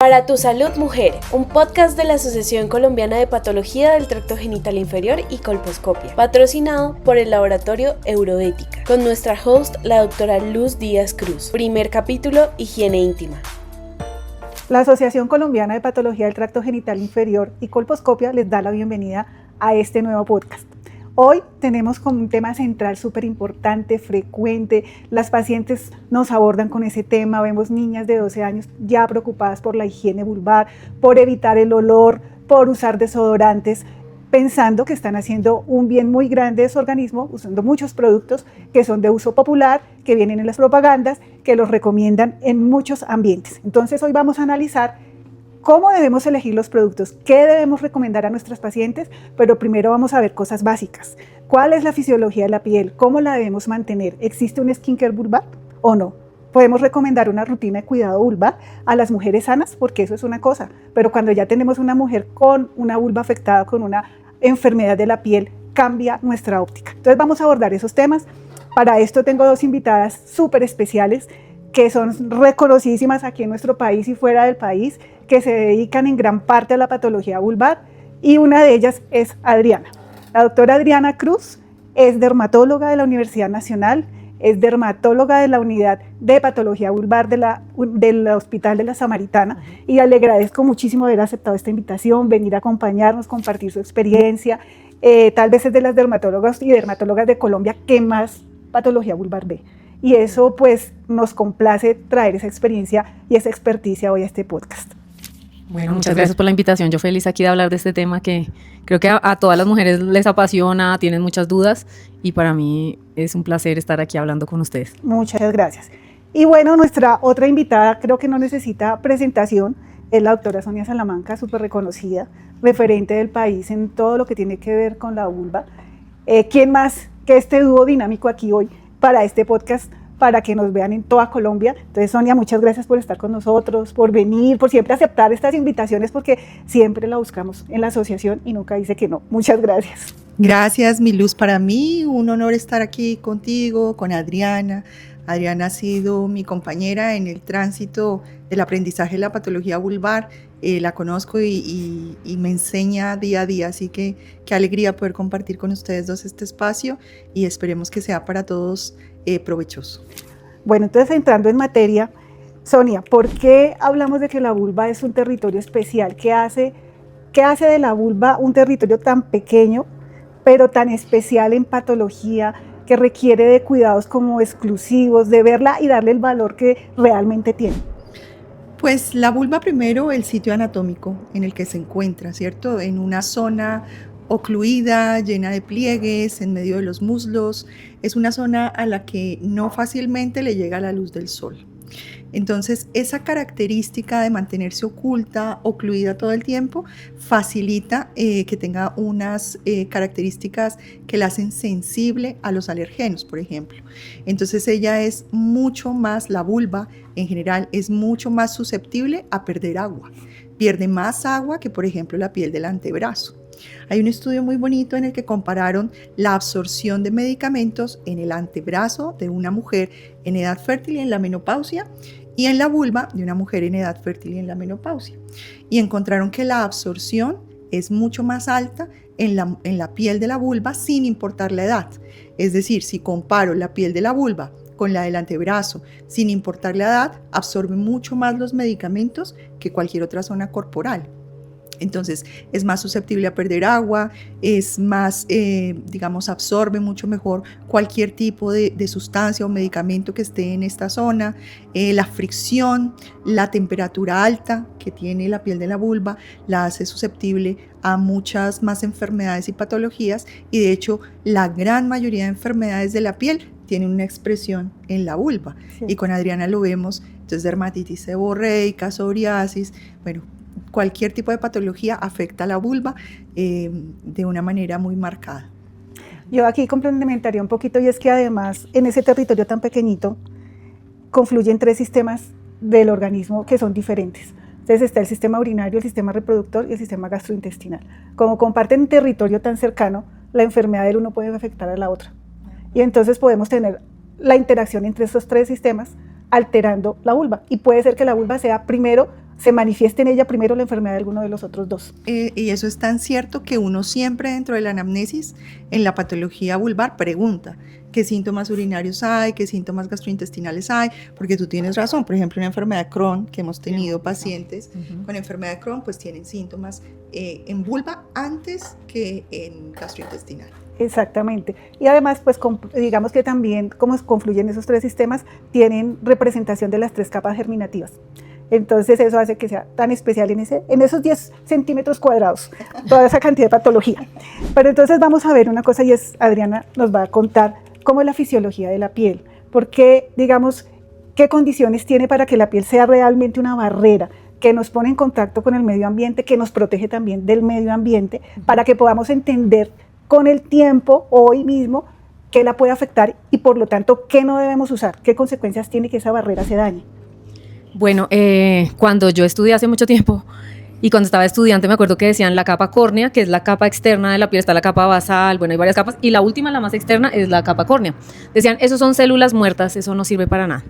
Para tu salud, mujer, un podcast de la Asociación Colombiana de Patología del Tracto Genital Inferior y Colposcopia, patrocinado por el laboratorio Euroética, con nuestra host, la doctora Luz Díaz Cruz. Primer capítulo, higiene íntima. La Asociación Colombiana de Patología del Tracto Genital Inferior y Colposcopia les da la bienvenida a este nuevo podcast. Hoy tenemos como un tema central súper importante, frecuente. Las pacientes nos abordan con ese tema. Vemos niñas de 12 años ya preocupadas por la higiene vulvar, por evitar el olor, por usar desodorantes, pensando que están haciendo un bien muy grande a su organismo, usando muchos productos que son de uso popular, que vienen en las propagandas, que los recomiendan en muchos ambientes. Entonces hoy vamos a analizar cómo debemos elegir los productos, qué debemos recomendar a nuestras pacientes, pero primero vamos a ver cosas básicas. ¿Cuál es la fisiología de la piel? ¿Cómo la debemos mantener? ¿Existe un skincare vulvar o no? Podemos recomendar una rutina de cuidado vulvar a las mujeres sanas, porque eso es una cosa, pero cuando ya tenemos una mujer con una vulva afectada, con una enfermedad de la piel, cambia nuestra óptica. Entonces vamos a abordar esos temas. Para esto tengo dos invitadas súper especiales que son reconocidísimas aquí en nuestro país y fuera del país, que se dedican en gran parte a la patología vulvar, y una de ellas es Adriana. La doctora Adriana Cruz es dermatóloga de la Universidad Nacional, es dermatóloga de la unidad de patología vulvar del Hospital de la Samaritana, y le agradezco muchísimo haber aceptado esta invitación, venir a acompañarnos, compartir su experiencia. Tal vez es de las dermatólogas y dermatólogas de Colombia que más patología vulvar ve. Y eso pues nos complace traer esa experiencia y esa experticia hoy a este podcast. Bueno, muchas gracias por la invitación. Yo feliz aquí de hablar de este tema que creo que a todas las mujeres les apasiona, tienen muchas dudas y para mí es un placer estar aquí hablando con ustedes. Muchas gracias. Y bueno, nuestra otra invitada creo que no necesita presentación, es la doctora Sonia Salamanca, súper reconocida, referente del país en todo lo que tiene que ver con la vulva. ¿Quién más que este dúo dinámico aquí hoy para este podcast, para que nos vean en toda Colombia? Entonces, Sonia, muchas gracias por estar con nosotros, por venir, por siempre aceptar estas invitaciones, porque siempre la buscamos en la asociación y nunca dice que no. Muchas gracias. Gracias, mi Luz. Para mí, un honor estar aquí contigo, con Adriana. Adriana ha sido mi compañera en el tránsito del aprendizaje de la patología vulvar. La conozco y me enseña día a día, así que qué alegría poder compartir con ustedes dos este espacio y esperemos que sea para todos provechoso. Bueno, entonces entrando en materia, Sonia, ¿por qué hablamos de que la vulva es un territorio especial? ¿Qué hace de la vulva un territorio tan pequeño, pero tan especial en patología, que requiere de cuidados como exclusivos, de verla y darle el valor que realmente tiene? Pues la vulva, primero, el sitio anatómico en el que se encuentra, ¿cierto? En una zona ocluida, llena de pliegues, en medio de los muslos. Es una zona a la que no fácilmente le llega la luz del sol. Entonces, esa característica de mantenerse oculta, ocluida todo el tiempo, facilita que tenga unas características que la hacen sensible a los alergenos, por ejemplo. Entonces, ella es mucho más, la vulva en general, es mucho más susceptible a perder agua. Pierde más agua que, por ejemplo, la piel del antebrazo. Hay un estudio muy bonito en el que compararon la absorción de medicamentos en el antebrazo de una mujer en edad fértil y en la menopausia y en la vulva de una mujer en edad fértil y en la menopausia. Y encontraron que la absorción es mucho más alta en la piel de la vulva sin importar la edad. Es decir, si comparo la piel de la vulva con la del antebrazo, sin importar la edad, absorbe mucho más los medicamentos que cualquier otra zona corporal. Entonces es más susceptible a perder agua, es más, absorbe mucho mejor cualquier tipo de sustancia o medicamento que esté en esta zona. La fricción, la temperatura alta que tiene la piel de la vulva la hace susceptible a muchas más enfermedades y patologías, y de hecho la gran mayoría de enfermedades de la piel tienen una expresión en la vulva. Sí. Y con Adriana lo vemos, entonces dermatitis seborreica, psoriasis, bueno, cualquier tipo de patología afecta a la vulva de una manera muy marcada. Yo aquí complementaría un poquito, y es que además en ese territorio tan pequeñito confluyen tres sistemas del organismo que son diferentes. Entonces está el sistema urinario, el sistema reproductor y el sistema gastrointestinal. Como comparten un territorio tan cercano, la enfermedad del uno puede afectar a la otra. Y entonces podemos tener la interacción entre estos tres sistemas alterando la vulva. Y puede ser que la vulva sea primero se manifieste en ella primero la enfermedad de alguno de los otros dos. Y eso es tan cierto que uno siempre dentro de la anamnesis, en la patología vulvar, pregunta qué síntomas urinarios hay, qué síntomas gastrointestinales hay, porque tú tienes razón. Por ejemplo, una enfermedad de Crohn, que hemos tenido pacientes con enfermedad de Crohn, pues tienen síntomas en vulva antes que en gastrointestinal. Exactamente. Y además, pues digamos que también, como confluyen esos tres sistemas, tienen representación de las tres capas germinativas. Entonces eso hace que sea tan especial en esos 10 centímetros cuadrados, toda esa cantidad de patología. Pero entonces vamos a ver una cosa, y es, Adriana nos va a contar cómo es la fisiología de la piel, porque, digamos, qué condiciones tiene para que la piel sea realmente una barrera que nos pone en contacto con el medio ambiente, que nos protege también del medio ambiente, para que podamos entender con el tiempo, hoy mismo, qué la puede afectar y por lo tanto, qué no debemos usar, qué consecuencias tiene que esa barrera se dañe. Bueno, cuando yo estudié hace mucho tiempo y cuando estaba estudiante me acuerdo que decían la capa córnea, que es la capa externa de la piel, está la capa basal, bueno, hay varias capas, y la última, la más externa, es la capa córnea. Decían, eso son células muertas, eso no sirve para nada.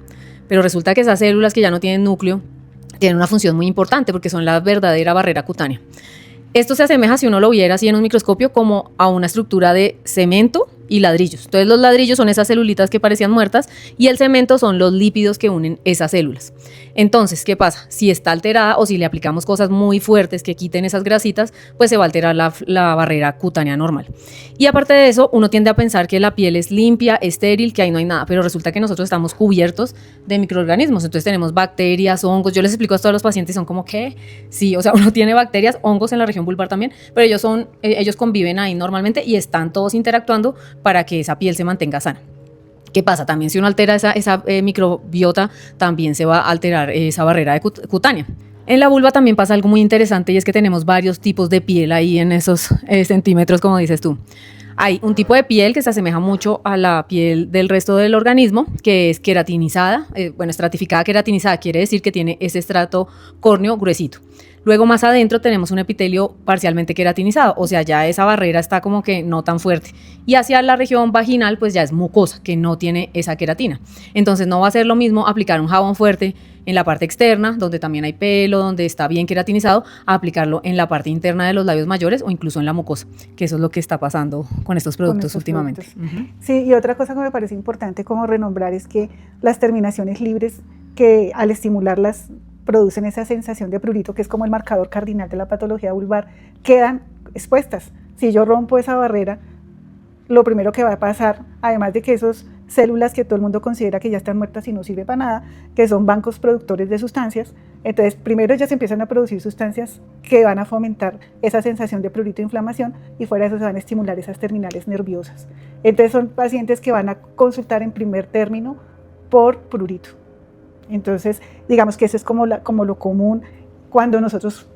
Pero resulta que esas células que ya no tienen núcleo tienen una función muy importante porque son la verdadera barrera cutánea. Esto se asemeja, si uno lo viera así en un microscopio, como a una estructura de cemento y ladrillos. Entonces los ladrillos son esas celulitas que parecían muertas y el cemento son los lípidos que unen esas células. Entonces, ¿qué pasa? Si está alterada o si le aplicamos cosas muy fuertes que quiten esas grasitas, pues se va a alterar la barrera cutánea normal. Y aparte de eso, uno tiende a pensar que la piel es limpia, estéril, que ahí no hay nada, pero resulta que nosotros estamos cubiertos de microorganismos. Entonces tenemos bacterias, hongos. Yo les explico esto a los pacientes y son como, ¿qué? Sí, o sea, uno tiene bacterias, hongos en la región vulvar también, pero ellos conviven ahí normalmente y están todos interactuando para que esa piel se mantenga sana. ¿Qué pasa? También si uno altera esa microbiota, también se va a alterar esa barrera cutánea. En la vulva también pasa algo muy interesante y es que tenemos varios tipos de piel ahí en esos centímetros, como dices tú. Hay un tipo de piel que se asemeja mucho a la piel del resto del organismo, que es queratinizada, estratificada queratinizada, quiere decir que tiene ese estrato córneo gruesito. Luego más adentro tenemos un epitelio parcialmente queratinizado, o sea, ya esa barrera está como que no tan fuerte. Y hacia la región vaginal pues ya es mucosa, que no tiene esa queratina. Entonces no va a ser lo mismo aplicar un jabón fuerte en la parte externa, donde también hay pelo, donde está bien queratinizado, a aplicarlo en la parte interna de los labios mayores o incluso en la mucosa, que eso es lo que está pasando con estos productos últimamente. Sí, y otra cosa que me parece importante como renombrar es que las terminaciones libres, que al estimularlas producen esa sensación de prurito, que es como el marcador cardinal de la patología vulvar, quedan expuestas. Si yo rompo esa barrera, lo primero que va a pasar, además de que esas células que todo el mundo considera que ya están muertas y no sirven para nada, que son bancos productores de sustancias, entonces primero ellas empiezan a producir sustancias que van a fomentar esa sensación de prurito e inflamación, y fuera de eso se van a estimular esas terminales nerviosas. Entonces son pacientes que van a consultar en primer término por prurito. Entonces, digamos que eso es como lo común cuando nosotros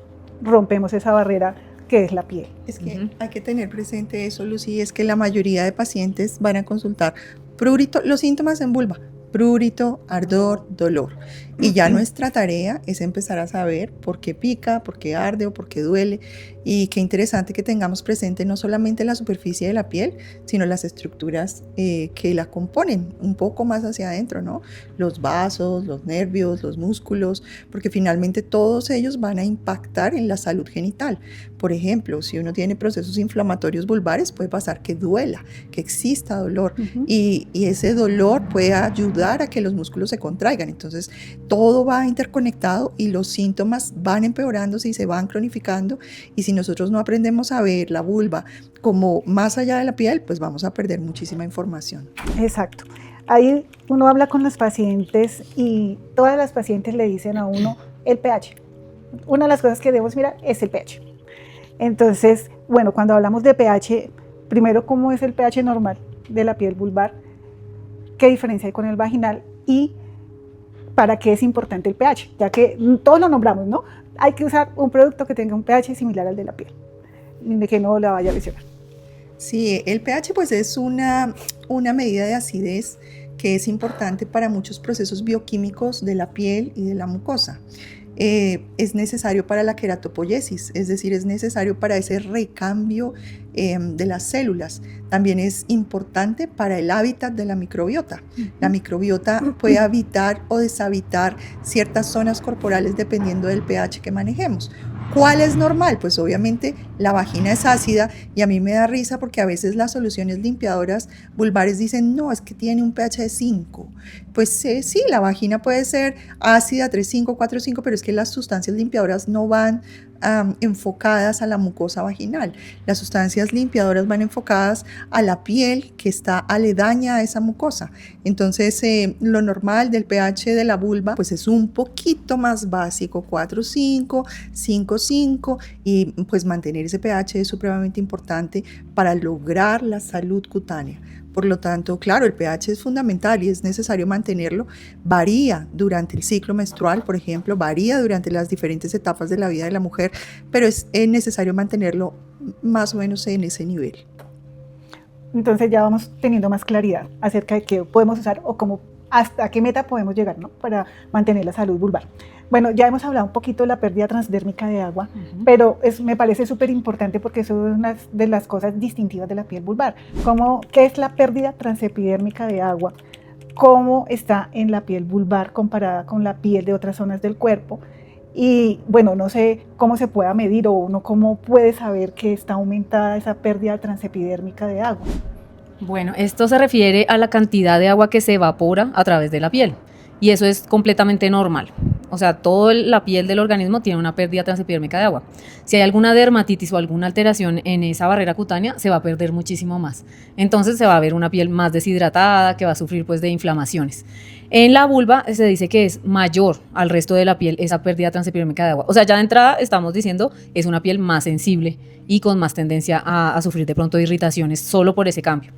rompemos esa barrera que es la piel. Es que hay que tener presente eso, Lucy, es que la mayoría de pacientes van a consultar prurito, los síntomas en vulva, prurito, ardor, dolor. Y ya nuestra tarea es empezar a saber por qué pica, por qué arde o por qué duele. Y qué interesante que tengamos presente no solamente la superficie de la piel, sino las estructuras que la componen un poco más hacia adentro, ¿no? Los vasos, los nervios, los músculos, porque finalmente todos ellos van a impactar en la salud genital. Por ejemplo, si uno tiene procesos inflamatorios vulvares, puede pasar que duela, que exista dolor, y ese dolor puede ayudar a que los músculos se contraigan. Entonces, todo va interconectado y los síntomas van empeorándose y se van cronificando, y si nosotros no aprendemos a ver la vulva como más allá de la piel, pues vamos a perder muchísima información. Exacto. Ahí uno habla con los pacientes y todas las pacientes le dicen a uno el pH. Una de las cosas que debemos mirar es el pH. Entonces, bueno, cuando hablamos de pH, primero, ¿cómo es el pH normal de la piel vulvar? ¿Qué diferencia hay con el vaginal? Y ¿para qué es importante el pH? Ya que todos lo nombramos, ¿no? Hay que usar un producto que tenga un pH similar al de la piel, de que no la vaya a lesionar. Sí, el pH pues es una medida de acidez que es importante para muchos procesos bioquímicos de la piel y de la mucosa. es necesario para la queratopoiesis, es decir, es necesario para ese recambio de las células. También es importante para el hábitat de la microbiota. La microbiota puede habitar o deshabitar ciertas zonas corporales dependiendo del pH que manejemos. ¿Cuál es normal? Pues obviamente la vagina es ácida y a mí me da risa porque a veces las soluciones limpiadoras vulvares dicen, no, es que tiene un pH de 5. Pues sí, la vagina puede ser ácida, 3,5, 4,5, pero es que las sustancias limpiadoras no van enfocadas a la mucosa vaginal. Las sustancias limpiadoras van enfocadas a la piel que está aledaña a esa mucosa. Entonces, lo normal del pH de la vulva pues es un poquito más básico, 4,5, 5,5, y pues mantener ese pH es supremamente importante para lograr la salud cutánea. Por lo tanto, claro, el pH es fundamental y es necesario mantenerlo. Varía durante el ciclo menstrual, por ejemplo, varía durante las diferentes etapas de la vida de la mujer, pero es necesario mantenerlo más o menos en ese nivel. Entonces ya vamos teniendo más claridad acerca de qué podemos usar o cómo, hasta qué meta podemos llegar, ¿no?, para mantener la salud vulvar. Bueno, ya hemos hablado un poquito de la pérdida transdérmica de agua, pero me parece súper importante porque eso es una de las cosas distintivas de la piel vulvar. ¿Qué es la pérdida transepidérmica de agua? ¿Cómo está en la piel vulvar comparada con la piel de otras zonas del cuerpo? Y bueno, no sé cómo se pueda medir o uno cómo puede saber que está aumentada esa pérdida transepidérmica de agua. Bueno, esto se refiere a la cantidad de agua que se evapora a través de la piel y eso es completamente normal. O sea, toda la piel del organismo tiene una pérdida transepidérmica de agua. Si hay alguna dermatitis o alguna alteración en esa barrera cutánea, se va a perder muchísimo más. Entonces se va a ver una piel más deshidratada, que va a sufrir pues de inflamaciones. En la vulva se dice que es mayor al resto de la piel esa pérdida transepidérmica de agua. O sea, ya de entrada estamos diciendo es una piel más sensible y con más tendencia a sufrir de pronto irritaciones solo por ese cambio.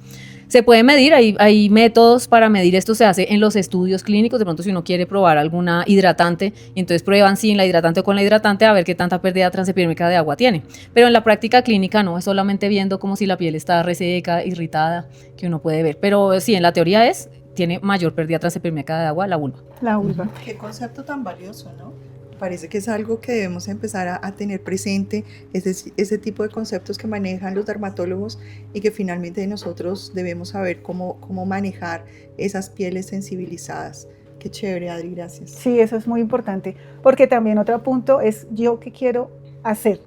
Se puede medir, hay métodos para medir esto, se hace en los estudios clínicos, de pronto si uno quiere probar alguna hidratante, y entonces prueban sin la hidratante o con la hidratante a ver qué tanta pérdida transepidérmica de agua tiene. Pero en la práctica clínica no, es solamente viendo como si la piel está reseca, irritada, que uno puede ver. Pero sí, en la teoría tiene mayor pérdida transepidérmica de agua la vulva. La vulva. Qué concepto tan valioso, ¿no? Parece que es algo que debemos empezar a tener presente, ese tipo de conceptos que manejan los dermatólogos y que finalmente nosotros debemos saber cómo manejar esas pieles sensibilizadas. Qué chévere, Adri, gracias. Sí, eso es muy importante, porque también otro punto es yo qué quiero hacer,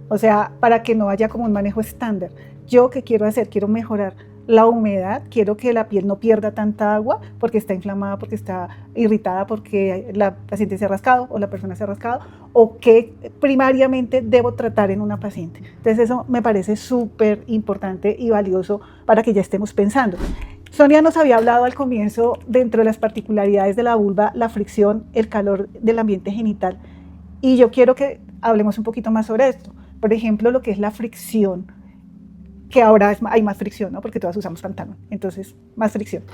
o sea, para que no haya como un manejo estándar. Yo qué quiero hacer, quiero mejorar la humedad, quiero que la piel no pierda tanta agua porque está inflamada, porque está irritada, porque la paciente se ha rascado o la persona se ha rascado, o qué primariamente debo tratar en una paciente. Entonces eso me parece súper importante y valioso para que ya estemos pensando. Sonia nos había hablado al comienzo, dentro de las particularidades de la vulva, la fricción, el calor del ambiente genital, y yo quiero que hablemos un poquito más sobre esto. Por ejemplo, lo que es la fricción, que ahora hay más fricción, ¿no?, porque todas usamos pantalón, entonces más fricción,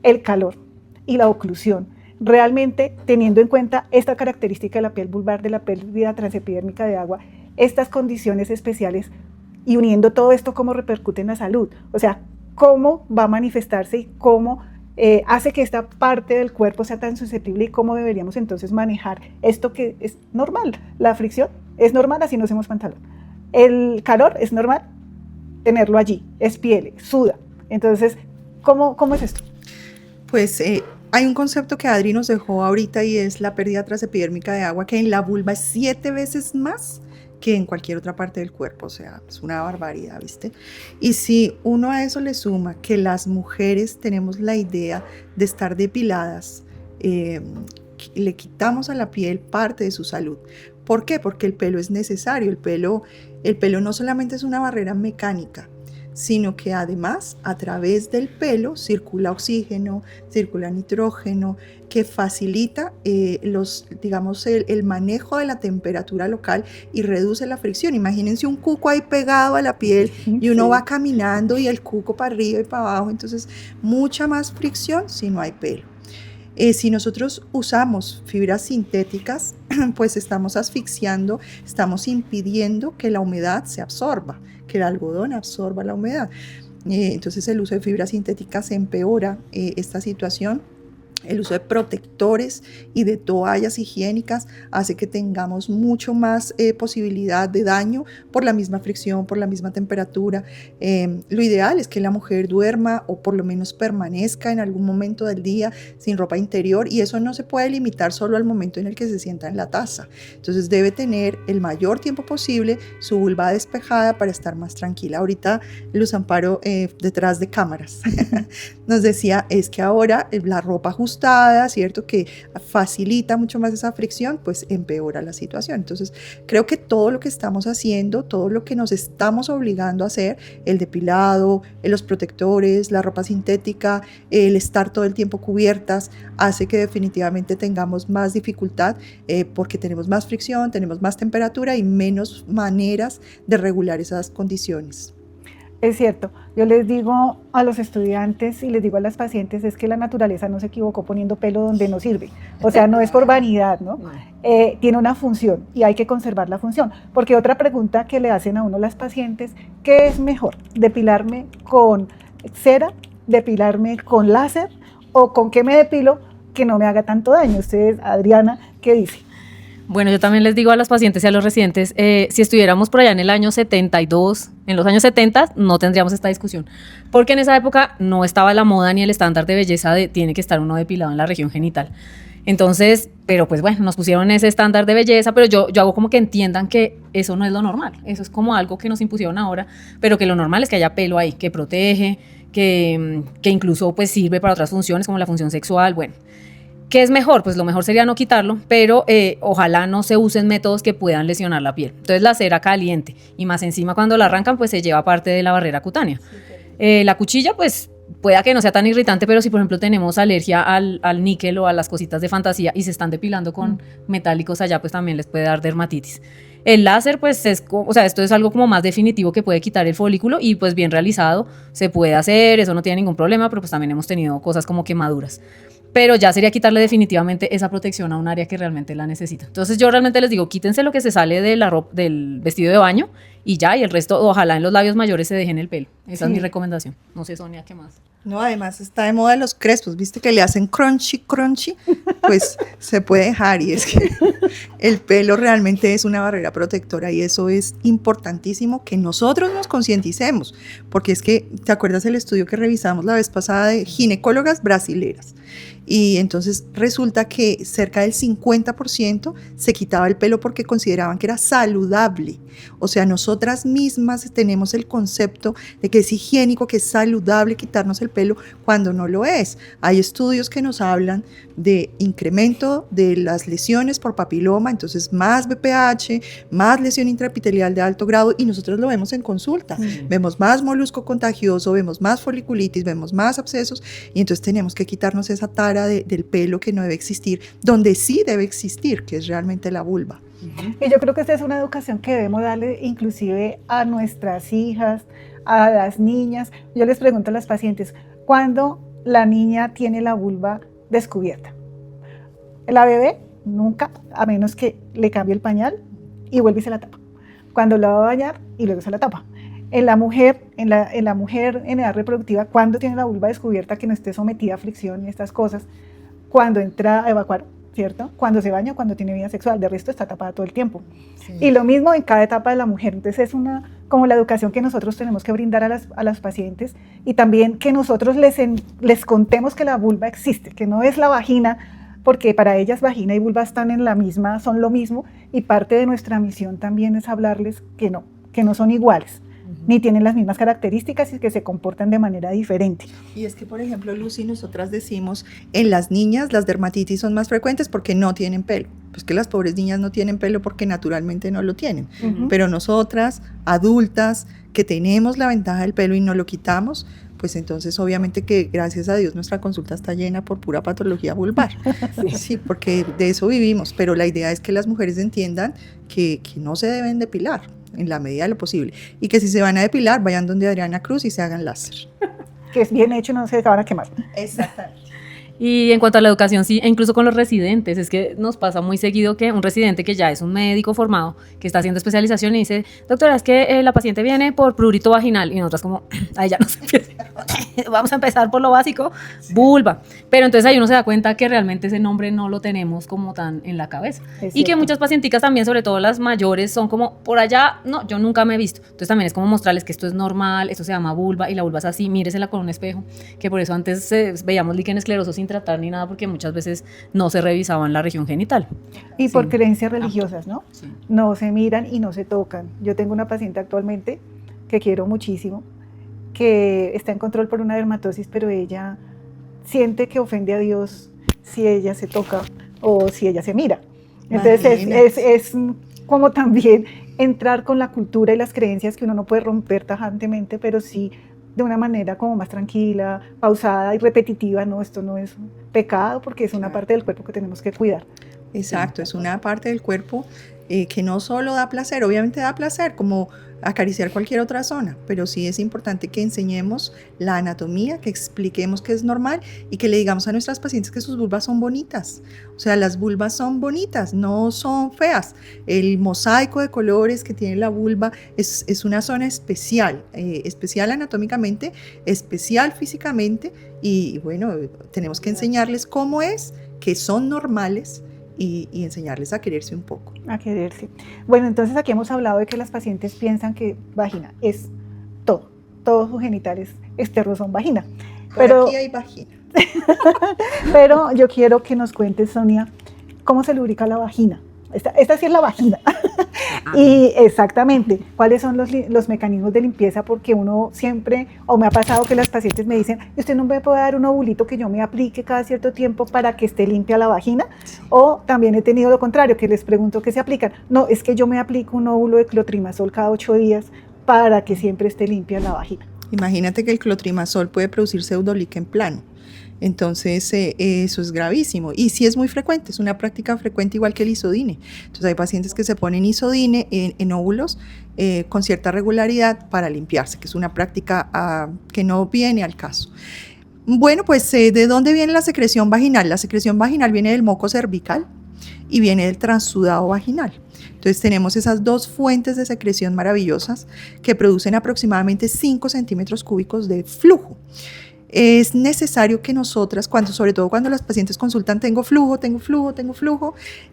el calor y la oclusión. Realmente, teniendo en cuenta esta característica de la piel vulvar, de la pérdida transepidérmica de agua, estas condiciones especiales y uniendo todo esto, ¿cómo repercute en la salud? O sea, ¿cómo va a manifestarse y cómo hace que esta parte del cuerpo sea tan susceptible y cómo deberíamos entonces manejar esto que es normal? La fricción es normal, así no usemos pantalón. El calor es normal, tenerlo allí, es piel, suda. Entonces, ¿cómo es esto? Pues hay un concepto que Adri nos dejó ahorita y es la pérdida transepidérmica de agua, que en la vulva es 7 veces más que en cualquier otra parte del cuerpo, o sea, es una barbaridad, ¿viste? Y si uno a eso le suma que las mujeres tenemos la idea de estar depiladas, le quitamos a la piel parte de su salud. ¿Por qué? Porque el pelo es necesario, el pelo no solamente es una barrera mecánica, sino que además a través del pelo circula oxígeno, circula nitrógeno, que facilita el manejo de la temperatura local y reduce la fricción. Imagínense un cuco ahí pegado a la piel y uno va caminando y el cuco para arriba y para abajo, entonces mucha más fricción si no hay pelo. Si nosotros usamos fibras sintéticas, pues estamos asfixiando, estamos impidiendo que la humedad se absorba, que el algodón absorba la humedad. Entonces el uso de fibras sintéticas empeora esta situación. El uso de protectores y de toallas higiénicas hace que tengamos mucho más posibilidad de daño por la misma fricción, por la misma temperatura. Lo ideal es que la mujer duerma o por lo menos permanezca en algún momento del día sin ropa interior, y eso no se puede limitar solo al momento en el que se sienta en la taza. Entonces debe tener el mayor tiempo posible su vulva despejada para estar más tranquila. Ahorita Luz Amparo, detrás de cámaras, nos decía, es que ahora la ropa ajustada, ¿cierto?, que facilita mucho más esa fricción, pues empeora la situación. Entonces, creo que todo lo que estamos haciendo, todo lo que nos estamos obligando a hacer, el depilado, los protectores, la ropa sintética, el estar todo el tiempo cubiertas, hace que definitivamente tengamos más dificultad porque tenemos más fricción, tenemos más temperatura y menos maneras de regular esas condiciones. Es cierto, yo les digo a los estudiantes y les digo a las pacientes, es que la naturaleza no se equivocó poniendo pelo donde no sirve, o sea, no es por vanidad, ¿no? Tiene una función y hay que conservar la función, porque otra pregunta que le hacen a uno las pacientes, ¿qué es mejor? ¿Depilarme con cera, depilarme con láser o con qué me depilo que no me haga tanto daño? Ustedes, Adriana, ¿qué dice? Bueno, yo también les digo a las pacientes y a los residentes, si estuviéramos por allá en el año 72, en los años 70, no tendríamos esta discusión, porque en esa época no estaba la moda ni el estándar de belleza de tiene que estar uno depilado en la región genital. Entonces, pero pues bueno, nos pusieron ese estándar de belleza, pero yo hago como que entiendan que eso no es lo normal, eso es como algo que nos impusieron ahora, pero que lo normal es que haya pelo ahí, que protege, que incluso pues sirve para otras funciones como la función sexual, bueno. ¿Qué es mejor? Pues lo mejor sería no quitarlo, pero ojalá no se usen métodos que puedan lesionar la piel. Entonces la cera caliente y más encima cuando la arrancan pues se lleva parte de la barrera cutánea. La cuchilla pues pueda que no sea tan irritante, pero si por ejemplo tenemos alergia al níquel o a las cositas de fantasía y se están depilando con metálicos allá, pues también les puede dar dermatitis. El láser, pues, esto es algo como más definitivo que puede quitar el folículo y pues bien realizado se puede hacer, eso no tiene ningún problema, pero pues también hemos tenido cosas como quemaduras. Pero ya sería quitarle definitivamente esa protección a un área que realmente la necesita. Entonces yo realmente les digo, quítense lo que se sale de la ropa, del vestido de baño y ya, y el resto, ojalá en los labios mayores se dejen el pelo. Esa es mi recomendación. No sé, Sonia, ¿qué más? No, además está de moda los crespos, ¿viste que le hacen crunchy? Pues se puede dejar, y es que el pelo realmente es una barrera protectora y eso es importantísimo que nosotros nos concienticemos, porque es que, ¿te acuerdas el estudio que revisamos la vez pasada de ginecólogas brasileras? Y entonces resulta que cerca del 50% se quitaba el pelo porque consideraban que era saludable. O sea, nosotras mismas tenemos el concepto de que es higiénico, que es saludable quitarnos el pelo cuando no lo es. Hay estudios que nos hablan de incremento de las lesiones por papiloma, entonces más BPH, más lesión intraepitelial de alto grado, y nosotros lo vemos en consulta. Vemos más molusco contagioso, vemos más foliculitis, vemos más abscesos, y entonces tenemos que quitarnos esa tara del pelo que no debe existir, donde sí debe existir, que es realmente la vulva. Y yo creo que esta es una educación que debemos darle inclusive a nuestras hijas, a las niñas. Yo les pregunto a las pacientes, ¿cuándo la niña tiene la vulva descubierta? La bebé nunca, a menos que le cambie el pañal y vuelve y se la tapa. Cuando la va a bañar y luego se la tapa. En la mujer, en edad reproductiva, ¿cuándo tiene la vulva descubierta que no esté sometida a fricción y estas cosas? Cuando entra a evacuar, ¿cierto? Cuando se baña, cuando tiene vida sexual, de resto está tapada todo el tiempo. Sí. Y lo mismo en cada etapa de la mujer. Entonces es como la educación que nosotros tenemos que brindar a las pacientes, y también que nosotros les contemos que la vulva existe, que no es la vagina, porque para ellas vagina y vulva están son lo mismo, y parte de nuestra misión también es hablarles que no son iguales. Ni tienen las mismas características y que se comportan de manera diferente. Y es que, por ejemplo, Lucy, nosotras decimos, en las niñas las dermatitis son más frecuentes porque no tienen pelo. Pues que las pobres niñas no tienen pelo porque naturalmente no lo tienen. Pero nosotras, adultas, que tenemos la ventaja del pelo y no lo quitamos, pues entonces obviamente que gracias a Dios nuestra consulta está llena por pura patología vulvar. Sí, porque de eso vivimos, pero la idea es que las mujeres entiendan que no se deben depilar en la medida de lo posible, y que si se van a depilar, vayan donde Adriana Cruz y se hagan láser. Que es bien hecho, no se van a quemar. Exactamente. Y en cuanto a la educación, sí, e incluso con los residentes, es que nos pasa muy seguido que un residente que ya es un médico formado, que está haciendo especialización y dice, doctora, es que la paciente viene por prurito vaginal, y nosotras como, ahí ya no se empieza. Vamos a empezar por lo básico, vulva. Pero entonces ahí uno se da cuenta que realmente ese nombre no lo tenemos como tan en la cabeza. Y que muchas pacienticas también, sobre todo las mayores, son como, por allá, no, yo nunca me he visto. Entonces también es como mostrarles que esto es normal, esto se llama vulva, y la vulva es así, míresela con un espejo, que por eso antes veíamos líquen escleroso sin tratar ni nada, porque muchas veces no se revisaban la región genital. Y por creencias religiosas, ¿no? Sí. No se miran y no se tocan. Yo tengo una paciente actualmente que quiero muchísimo, que está en control por una dermatosis, pero ella siente que ofende a Dios si ella se toca o si ella se mira. Entonces es como también entrar con la cultura y las creencias que uno no puede romper tajantemente, pero sí de una manera como más tranquila, pausada y repetitiva. No, esto no es un pecado porque es una parte del cuerpo que tenemos que cuidar. Exacto, es una parte del cuerpo que no solo da placer, obviamente da placer como acariciar cualquier otra zona, pero sí es importante que enseñemos la anatomía, que expliquemos que es normal y que le digamos a nuestras pacientes que sus vulvas son bonitas. O sea, las vulvas son bonitas, no son feas. El mosaico de colores que tiene la vulva es una zona especial, especial anatómicamente, especial físicamente, y bueno, tenemos que enseñarles cómo es, que son normales, y enseñarles a quererse un poco. A quererse. Bueno, entonces aquí hemos hablado de que las pacientes piensan que vagina es todo, todos sus genitales externos son vagina. Pero aquí hay vagina. Pero yo quiero que nos cuentes, Sonia, cómo se lubrica la vagina. Esta sí es la vagina. Y exactamente, cuáles son los mecanismos de limpieza, porque uno siempre, o me ha pasado que las pacientes me dicen, ¿usted no me puede dar un ovulito que yo me aplique cada cierto tiempo para que esté limpia la vagina? Sí. O también he tenido lo contrario, que les pregunto qué se aplican. No, es que yo me aplico un óvulo de clotrimazol cada 8 días para que siempre esté limpia la vagina. Imagínate que el clotrimazol puede producir pseudolíquen plano. Entonces eso es gravísimo y sí es muy frecuente, es una práctica frecuente igual que el isodine. Entonces hay pacientes que se ponen isodine en óvulos con cierta regularidad para limpiarse, que es una práctica que no viene al caso. Bueno, pues ¿de dónde viene la secreción vaginal? La secreción vaginal viene del moco cervical y viene del transudado vaginal. Entonces tenemos esas dos fuentes de secreción maravillosas que producen aproximadamente 5 centímetros cúbicos de flujo. Es necesario que nosotras, sobre todo cuando las pacientes consultan, tengo flujo,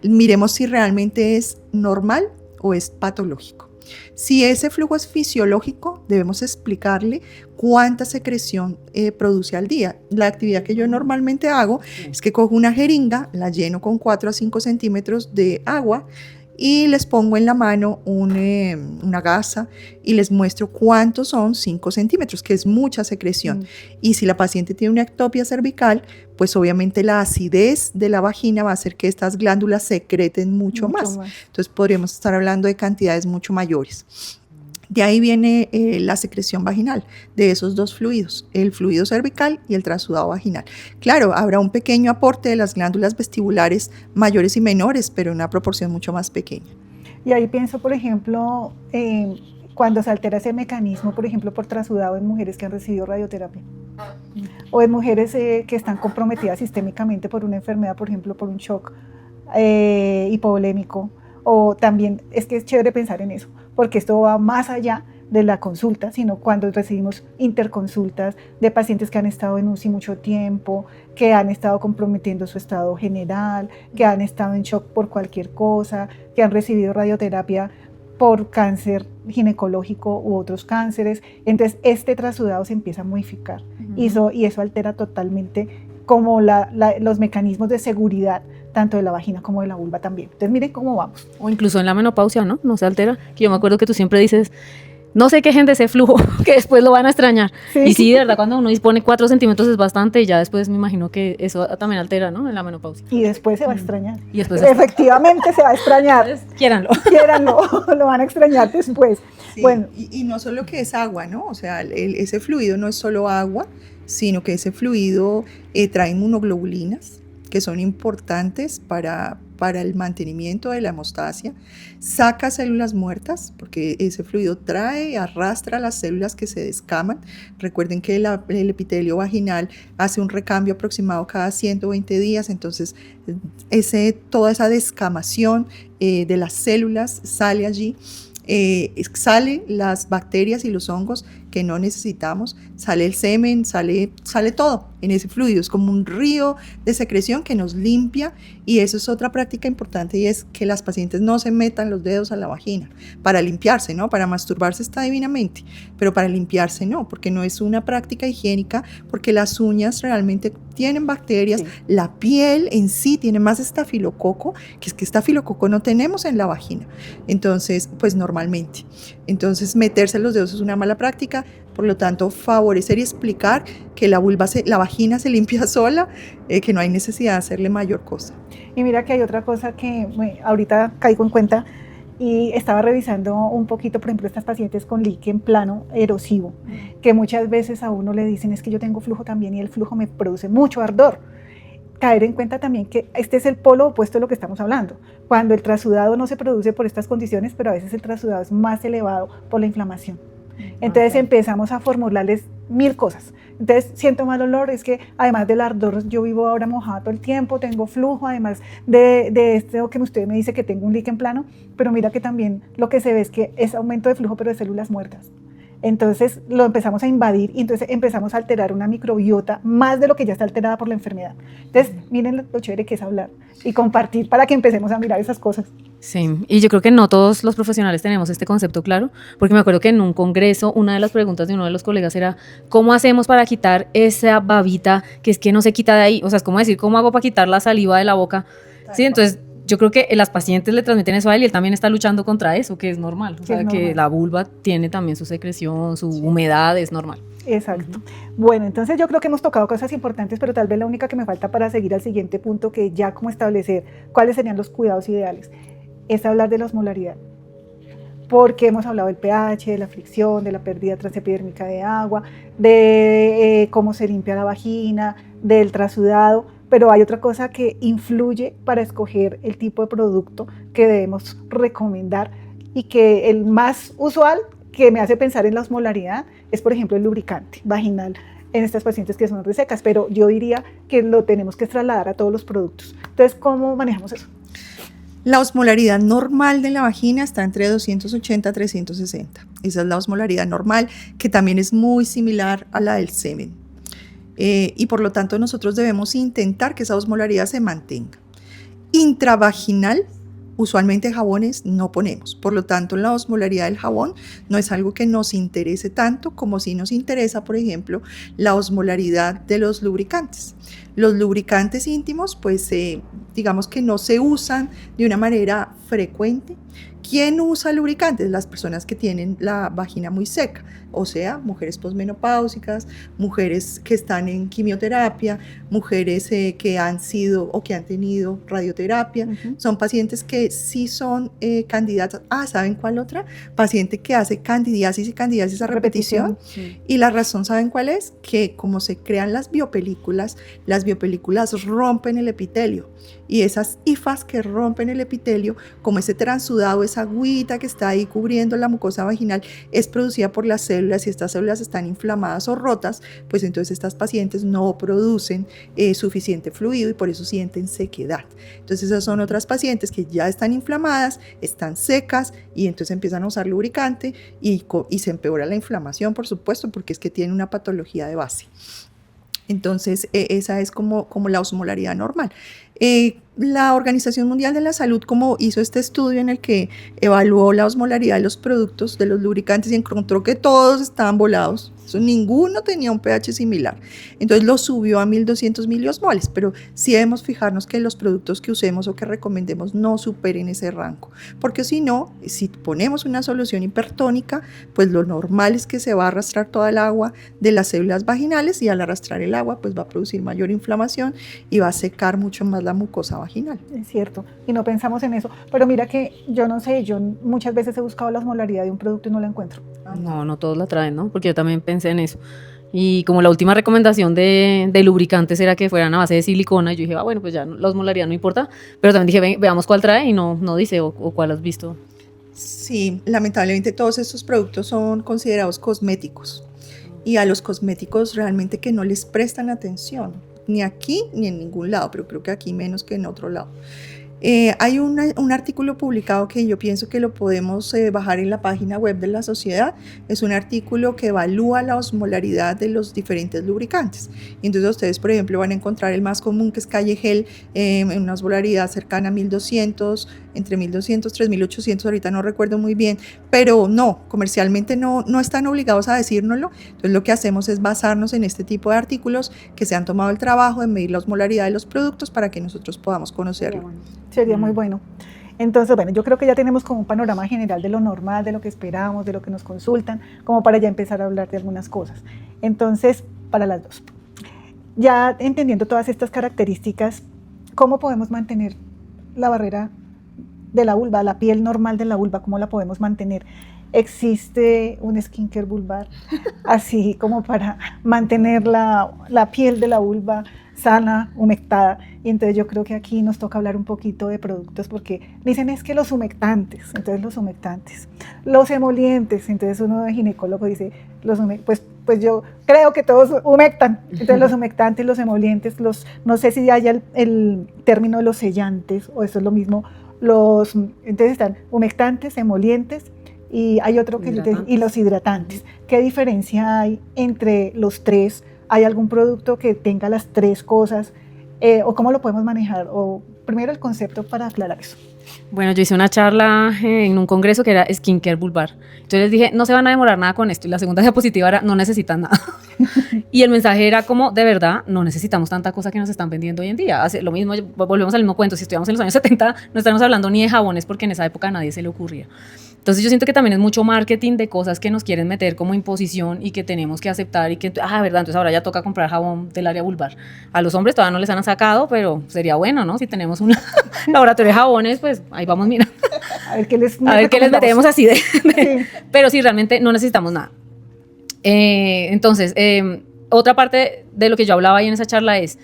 miremos si realmente es normal o es patológico. Si ese flujo es fisiológico, debemos explicarle cuánta secreción produce al día. La actividad que yo normalmente hago es que cojo una jeringa, la lleno con 4 a 5 centímetros de agua y les pongo en la mano una gasa y les muestro cuántos son 5 centímetros, que es mucha secreción. Y si la paciente tiene una ectopia cervical, pues obviamente la acidez de la vagina va a hacer que estas glándulas secreten mucho más. Entonces podríamos estar hablando de cantidades mucho mayores. De ahí viene la secreción vaginal, de esos dos fluidos, el fluido cervical y el transudado vaginal. Claro, habrá un pequeño aporte de las glándulas vestibulares mayores y menores, pero en una proporción mucho más pequeña. Y ahí pienso, por ejemplo, cuando se altera ese mecanismo, por ejemplo, por transudado en mujeres que han recibido radioterapia, o en mujeres que están comprometidas sistémicamente por una enfermedad, por ejemplo, por un shock hipovolémico, o también es que es chévere pensar en eso, porque esto va más allá de la consulta, sino cuando recibimos interconsultas de pacientes que han estado en UCI mucho tiempo, que han estado comprometiendo su estado general, que han estado en shock por cualquier cosa, que han recibido radioterapia por cáncer ginecológico u otros cánceres. Entonces este transudado se empieza a modificar y eso altera totalmente como los mecanismos de seguridad tanto de la vagina como de la vulva también. Entonces miren cómo vamos. O incluso en la menopausia, ¿no? No se altera. Que yo me acuerdo que tú siempre dices, no se quejen de ese flujo, que después lo van a extrañar. Sí. Y sí, de verdad, cuando uno dispone 4 centímetros es bastante, y ya después me imagino que eso también altera, ¿no? En la menopausia. Y después se va a extrañar. Y después efectivamente se va a extrañar. Entonces, quiéranlo. Quiéranlo, lo van a extrañar después. Sí, bueno. Y no solo que es agua, ¿no? O sea, ese fluido no es solo agua, sino que ese fluido trae inmunoglobulinas, que son importantes para para el mantenimiento de la hemostasia, saca células muertas, porque ese fluido trae y arrastra las células que se descaman. Recuerden que el epitelio vaginal hace un recambio aproximado cada 120 días, entonces toda esa descamación de las células sale allí. Sale las bacterias y los hongos que no necesitamos, sale el semen, sale todo en ese fluido, es como un río de secreción que nos limpia, y eso es otra práctica importante, y es que las pacientes no se metan los dedos a la vagina para limpiarse, ¿no? Para masturbarse está divinamente, pero para limpiarse no, porque no es una práctica higiénica, porque las uñas realmente tienen bacterias, sí. La piel en sí tiene más estafilococo, que es que estafilococo no tenemos en la vagina, entonces pues normalmente, entonces meterse los dedos es una mala práctica. Por lo tanto, favorecer y explicar que la vagina se limpia sola, que no hay necesidad de hacerle mayor cosa. Y mira que hay otra cosa que ahorita caigo en cuenta, y estaba revisando un poquito, por ejemplo, estas pacientes con líquen plano erosivo, que muchas veces a uno le dicen, es que yo tengo flujo también y el flujo me produce mucho ardor. Caer en cuenta también que este es el polo opuesto de lo que estamos hablando, cuando el trasudado no se produce por estas condiciones, pero a veces el trasudado es más elevado por la inflamación. Entonces empezamos a formularles 1000 cosas. Entonces siento mal olor, es que además del ardor yo vivo ahora mojada todo el tiempo, tengo flujo, además de esto que usted me dice que tengo un líquen plano, pero mira que también lo que se ve es que es aumento de flujo pero de células muertas. Entonces lo empezamos a invadir y entonces empezamos a alterar una microbiota más de lo que ya está alterada por la enfermedad. Entonces miren lo chévere que es hablar y compartir para que empecemos a mirar esas cosas. Sí, y yo creo que no todos los profesionales tenemos este concepto claro, porque me acuerdo que en un congreso una de las preguntas de uno de los colegas era ¿cómo hacemos para quitar esa babita que es que no se quita de ahí? O sea, es como decir, ¿cómo hago para quitar la saliva de la boca? Sí, entonces yo creo que las pacientes le transmiten eso a él y él también está luchando contra eso, que es normal. O sea, que la vulva tiene también su secreción, su humedad, es normal. Exacto. Bueno, entonces yo creo que hemos tocado cosas importantes, pero tal vez la única que me falta para seguir al siguiente punto, que ya como establecer cuáles serían los cuidados ideales, es hablar de la osmolaridad. Porque hemos hablado del pH, de la fricción, de la pérdida transepidérmica de agua, de cómo se limpia la vagina, del trasudado, pero hay otra cosa que influye para escoger el tipo de producto que debemos recomendar, y que el más usual que me hace pensar en la osmolaridad es, por ejemplo, el lubricante vaginal en estas pacientes que son resecas, pero yo diría que lo tenemos que trasladar a todos los productos. Entonces, ¿cómo manejamos eso? La osmolaridad normal de la vagina está entre 280 a 360. Esa es la osmolaridad normal, que también es muy similar a la del semen. Y por lo tanto nosotros debemos intentar que esa osmolaridad se mantenga. Intravaginal, usualmente jabones no ponemos, por lo tanto la osmolaridad del jabón no es algo que nos interese tanto como si nos interesa, por ejemplo, la osmolaridad de los lubricantes. Los lubricantes íntimos, pues digamos que no se usan de una manera frecuente. ¿Quién usa lubricantes? Las personas que tienen la vagina muy seca, o sea, mujeres posmenopáusicas, mujeres que están en quimioterapia, mujeres que han sido o que han tenido radioterapia. Son pacientes que sí son candidatas. ¿Saben cuál otra? Paciente que hace candidiasis y candidiasis a repetición. Sí. Y la razón, ¿saben cuál es? Que como se crean las biopelículas rompen el epitelio. Y esas hifas que rompen el epitelio, como ese transudado, esa agüita que está ahí cubriendo la mucosa vaginal, es producida por las células, y estas células están inflamadas o rotas, pues entonces estas pacientes no producen suficiente fluido y por eso sienten sequedad. Entonces esas son otras pacientes que ya están inflamadas, están secas, y entonces empiezan a usar lubricante y se empeora la inflamación, por supuesto, porque es que tiene una patología de base. Entonces, esa es como la osmolaridad normal. La Organización Mundial de la Salud, como hizo este estudio en el que evaluó la osmolaridad de los productos, de los lubricantes, y encontró que todos estaban volados. Ninguno tenía un pH similar. Entonces lo subió a 1200 miliosmoles, pero sí debemos fijarnos que los productos que usemos o que recomendemos no superen ese rango, porque si no, si ponemos una solución hipertónica, pues lo normal es que se va a arrastrar toda el agua de las células vaginales, y al arrastrar el agua pues va a producir mayor inflamación y va a secar mucho más la mucosa vaginal. Es cierto, y no pensamos en eso, pero mira que yo no sé, yo muchas veces he buscado la osmolaridad de un producto y no la encuentro. No todos la traen, ¿no? Porque yo también pensé en eso. Y como la última recomendación de lubricantes era que fueran a base de silicona, yo dije, bueno, pues ya la osmolaridad no importa, pero también dije, veamos cuál trae y no dice o cuál has visto. Sí, lamentablemente todos estos productos son considerados cosméticos y a los cosméticos realmente que no les prestan atención, ni aquí ni en ningún lado, pero creo que aquí menos que en otro lado. Hay un artículo publicado que yo pienso que lo podemos bajar en la página web de la sociedad. Es un artículo que evalúa la osmolaridad de los diferentes lubricantes. Y entonces ustedes, por ejemplo, van a encontrar el más común, que es Calle Gel, en una osmolaridad cercana a 1200, entre 1200, 3800, ahorita no recuerdo muy bien, pero no, comercialmente no están obligados a decírnoslo. Entonces lo que hacemos es basarnos en este tipo de artículos que se han tomado el trabajo de medir la osmolaridad de los productos para que nosotros podamos conocerlo. Sería muy bueno. Entonces, bueno, yo creo que ya tenemos como un panorama general de lo normal, de lo que esperamos, de lo que nos consultan, como para ya empezar a hablar de algunas cosas. Entonces, para las dos. Ya entendiendo todas estas características, ¿cómo podemos mantener la barrera de la vulva, la piel normal de la vulva? ¿Cómo la podemos mantener? ¿Existe un skincare vulvar así como para mantener la piel de la vulva sana, humectada? Y entonces yo creo que aquí nos toca hablar un poquito de productos, porque dicen es que los humectantes, entonces los humectantes, los emolientes, entonces uno de ginecólogo dice, pues yo creo que todos humectan, entonces los humectantes, los emolientes, no sé si haya el término de los sellantes o eso es lo mismo, entonces están humectantes, emolientes, y hay otro que y los hidratantes. ¿Qué diferencia hay entre los tres? ¿Hay algún producto que tenga las tres cosas? ¿O cómo lo podemos manejar? O primero el concepto para aclarar eso. Bueno, yo hice una charla en un congreso que era skincare vulvar. Entonces les dije, no se van a demorar nada con esto. Y la segunda diapositiva era, no necesitan nada. Y el mensaje era como, de verdad, no necesitamos tanta cosa que nos están vendiendo hoy en día. Lo mismo, volvemos al mismo cuento. Si estuviéramos en los años 70, no estamos hablando ni de jabones porque en esa época a nadie se le ocurría. Entonces yo siento que también es mucho marketing de cosas que nos quieren meter como imposición y que tenemos que aceptar y que, verdad, entonces ahora ya toca comprar jabón del área vulvar. A los hombres todavía no les han sacado, pero sería bueno, ¿no? Si tenemos un laboratorio de jabones, pues ahí vamos, mira. A ver qué les metemos así Sí. Pero sí, realmente no necesitamos nada. Entonces, otra parte de lo que yo hablaba ahí en esa charla es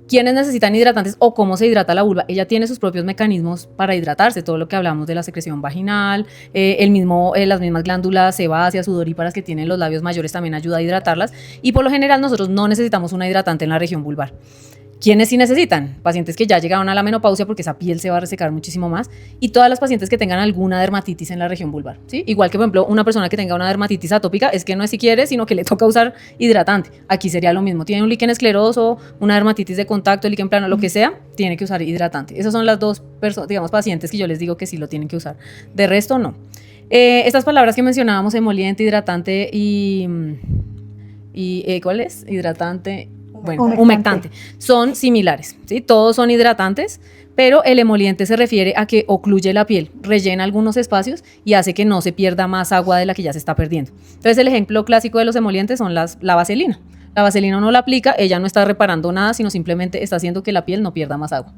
¿quiénes necesitan hidratantes o cómo se hidrata la vulva? Ella tiene sus propios mecanismos para hidratarse, todo lo que hablamos de la secreción vaginal, las mismas glándulas sebáceas, sudoríparas que tienen los labios mayores también ayuda a hidratarlas y por lo general nosotros no necesitamos una hidratante en la región vulvar. ¿Quiénes sí necesitan? Pacientes que ya llegaron a la menopausia porque esa piel se va a resecar muchísimo más y todas las pacientes que tengan alguna dermatitis en la región vulvar, ¿sí? Igual que, por ejemplo, una persona que tenga una dermatitis atópica es que no es si quiere, sino que le toca usar hidratante. Aquí sería lo mismo. Tiene un líquen escleroso, una dermatitis de contacto, líquen plano, lo que sea, tiene que usar hidratante. Esas son las dos pacientes que yo les digo que sí lo tienen que usar. De resto, no. Estas palabras que mencionábamos, emoliente, hidratante y ¿cuál es? Hidratante... Bueno, humectante. Son similares, ¿sí? Todos son hidratantes, pero el emoliente se refiere a que ocluye la piel, rellena algunos espacios y hace que no se pierda más agua de la que ya se está perdiendo. Entonces, el ejemplo clásico de los emolientes son la vaselina. La vaselina uno la aplica, ella no está reparando nada, sino simplemente está haciendo que la piel no pierda más agua.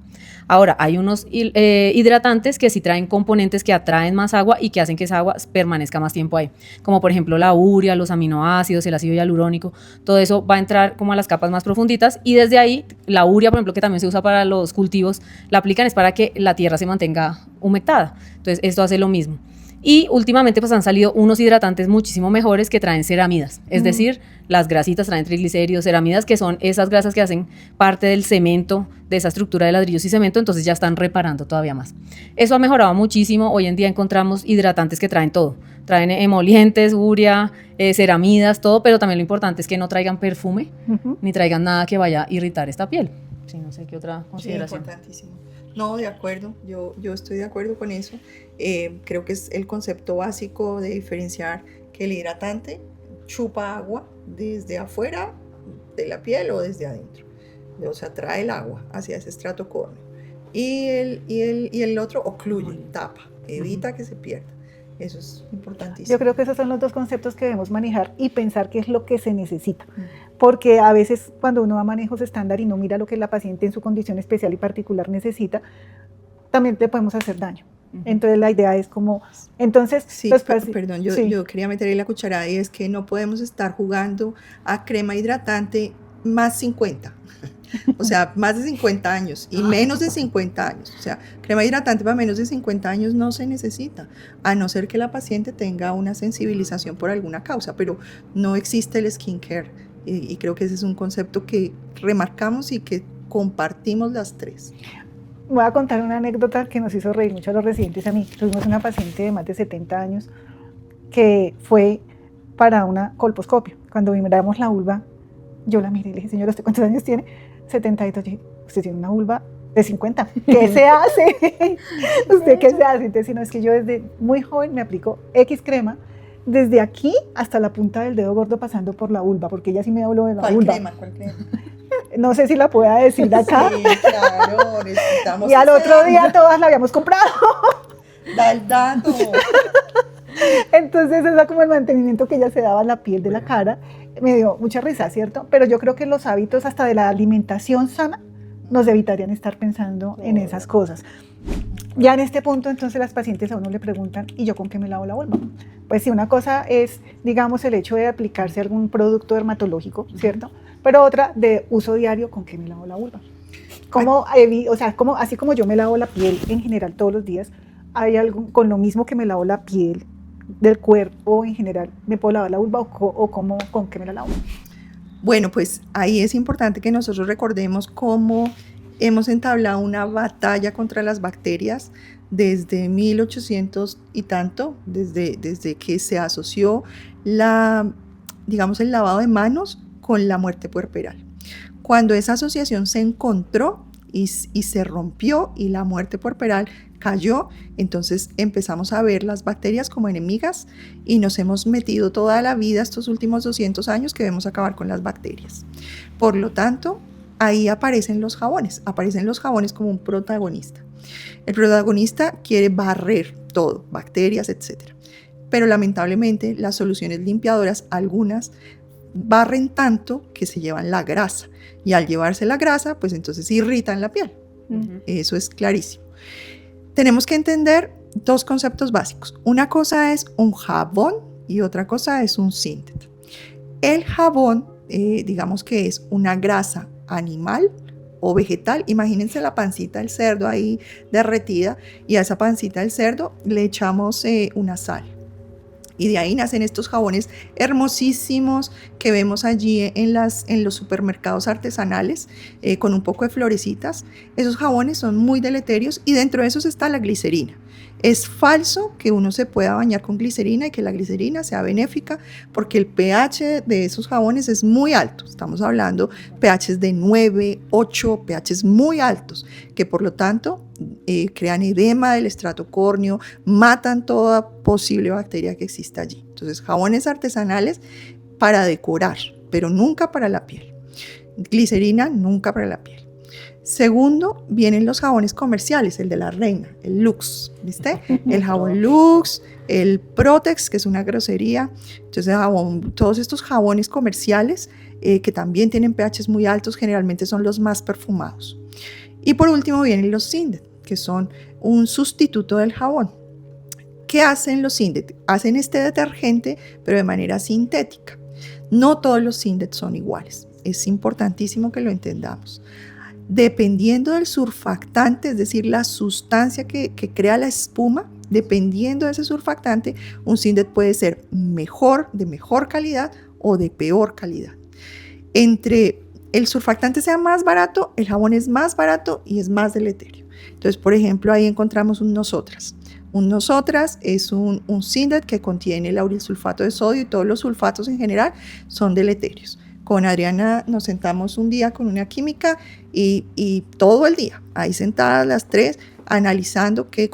Ahora, hay unos hidratantes que sí traen componentes que atraen más agua y que hacen que esa agua permanezca más tiempo ahí, como por ejemplo la urea, los aminoácidos, el ácido hialurónico, todo eso va a entrar como a las capas más profunditas y desde ahí, la urea, por ejemplo, que también se usa para los cultivos, la aplican es para que la tierra se mantenga humectada. Entonces, esto hace lo mismo. Y últimamente pues han salido unos hidratantes muchísimo mejores que traen ceramidas, es decir, las grasitas traen triglicéridos, ceramidas que son esas grasas que hacen parte del cemento, de esa estructura de ladrillos y cemento, entonces ya están reparando todavía más. Eso ha mejorado muchísimo, hoy en día encontramos hidratantes que traen todo, traen emolientes, urea, ceramidas, todo, pero también lo importante es que no traigan perfume, ni traigan nada que vaya a irritar esta piel. Sí, no sé qué otra consideración. Sí, importantísimo. No, de acuerdo, yo estoy de acuerdo con eso. Creo que es el concepto básico de diferenciar que el hidratante chupa agua desde afuera de la piel o desde adentro. O sea, trae el agua hacia ese estrato córneo. Y el otro ocluye, tapa, evita que se pierda. Eso es importantísimo. Yo creo que esos son los dos conceptos que debemos manejar y pensar qué es lo que se necesita. Porque a veces cuando uno va a manejos estándar y no mira lo que la paciente en su condición especial y particular necesita, también le podemos hacer daño. Entonces la idea es como, entonces, Sí, los perdón, yo quería meter ahí la cucharada y es que no podemos estar jugando a crema hidratante más 50. O sea, más de 50 años y menos de 50 años. O sea, crema hidratante para menos de 50 años no se necesita, a no ser que la paciente tenga una sensibilización por alguna causa, pero no existe el skincare. Y creo que ese es un concepto que remarcamos y que compartimos las tres. Voy a contar una anécdota que nos hizo reír mucho a los residentes. A mí tuvimos una paciente de más de 70 años que fue para una colposcopia. Cuando miramos la vulva, yo la miré y le dije, señora, ¿usted cuántos años tiene? 72. Yo dije, usted tiene una vulva de 50. ¿Qué se hace? ¿Usted qué se hace? Entonces, no, es que yo desde muy joven me aplico X crema, desde aquí hasta la punta del dedo gordo pasando por la vulva, porque ella sí me habló de la vulva. ¿Cuál crema? No sé si la pueda decir acá. Sí, claro, necesitamos. Y al otro día todas la habíamos comprado. Da el dato. Entonces, eso era como el mantenimiento que ella se daba a la piel de la cara. Me dio mucha risa, ¿cierto? Pero yo creo que los hábitos hasta de la alimentación sana nos evitarían estar pensando en esas cosas. Ya en este punto, entonces, las pacientes a uno le preguntan, ¿y yo con qué me lavo la vulva? Pues sí, una cosa es, digamos, el hecho de aplicarse algún producto dermatológico, ¿cierto? Pero otra, de uso diario, ¿con qué me lavo la vulva? Así como yo me lavo la piel en general todos los días, hay algo con lo mismo que me lavo la piel del cuerpo en general, ¿me puedo lavar la vulva o con qué me la lavo? Bueno, pues ahí es importante que nosotros recordemos cómo hemos entablado una batalla contra las bacterias desde 1800 y tanto, desde que se asoció el lavado de manos con la muerte puerperal. Cuando esa asociación se encontró y se rompió y la muerte puerperal cayó, entonces empezamos a ver las bacterias como enemigas y nos hemos metido toda la vida, estos últimos 200 años, que debemos acabar con las bacterias. Por lo tanto, ahí aparecen los jabones como un protagonista. El protagonista quiere barrer todo, bacterias, etc. Pero lamentablemente las soluciones limpiadoras, algunas, barren tanto que se llevan la grasa. Y al llevarse la grasa, pues entonces irritan la piel. Eso es clarísimo. Tenemos que entender dos conceptos básicos. Una cosa es un jabón y otra cosa es un Syndet. El jabón, digamos que es una grasa animal o vegetal. Imagínense la pancita del cerdo ahí derretida y a esa pancita del cerdo le echamos una sal. Y de ahí nacen estos jabones hermosísimos que vemos allí en los supermercados artesanales con un poco de florecitas. Esos jabones son muy deleterios y dentro de esos está la glicerina. Es falso que uno se pueda bañar con glicerina y que la glicerina sea benéfica porque el pH de esos jabones es muy alto. Estamos hablando pHs de 9, 8, pHs muy altos, que por lo tanto crean edema del estrato córneo, matan toda posible bacteria que exista allí. Entonces, jabones artesanales para decorar, pero nunca para la piel. Glicerina nunca para la piel. Segundo, vienen los jabones comerciales, el de la reina, el Lux, ¿viste? El jabón Lux, el Protex, que es una grosería. Entonces, todos estos jabones comerciales que también tienen pHs muy altos, generalmente son los más perfumados. Y por último vienen los Syndet, que son un sustituto del jabón. ¿Qué hacen los Syndet? Hacen este detergente, pero de manera sintética. No todos los Syndet son iguales. Es importantísimo que lo entendamos. Dependiendo del surfactante, es decir, la sustancia que crea la espuma, dependiendo de ese surfactante, un Syndet puede ser de mejor calidad o de peor calidad. Entre el surfactante sea más barato, el jabón es más barato y es más deleterio. Entonces, por ejemplo, ahí encontramos un Nosotras. Un Nosotras es un Syndet que contiene lauril sulfato de sodio y todos los sulfatos en general son deleterios. Con Adriana nos sentamos un día con una química y todo el día, ahí sentadas las tres, analizando qué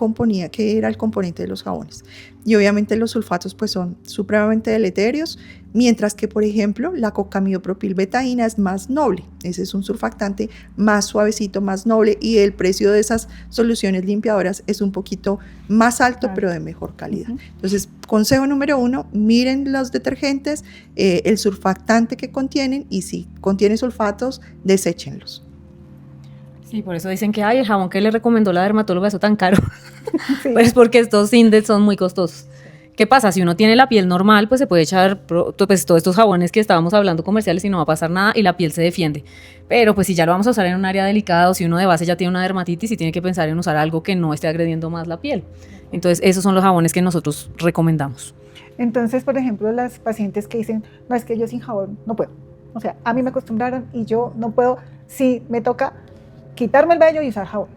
era el componente de los jabones. Y obviamente los sulfatos pues son supremamente deleterios, mientras que, por ejemplo, la cocamidopropilbetaína es más noble. Ese es un surfactante más suavecito, más noble, y el precio de esas soluciones limpiadoras es un poquito más alto, claro, pero de mejor calidad. Entonces, consejo número 1, miren los detergentes, el surfactante que contienen, y si contiene sulfatos, deséchenlos. Sí, por eso dicen que, ay, el jabón que le recomendó la dermatóloga, eso tan caro. Sí. Pues porque estos Index son muy costosos. ¿Qué pasa? Si uno tiene la piel normal, pues se puede echar pues, todos estos jabones que estábamos hablando comerciales y no va a pasar nada y la piel se defiende. Pero pues si ya lo vamos a usar en un área delicada o si uno de base ya tiene una dermatitis y tiene que pensar en usar algo que no esté agrediendo más la piel. Entonces esos son los jabones que nosotros recomendamos. Entonces, por ejemplo, las pacientes que dicen, no, es que yo sin jabón no puedo. O sea, a mí me acostumbraron y yo no puedo, si me toca quitarme el vello y usar jabón.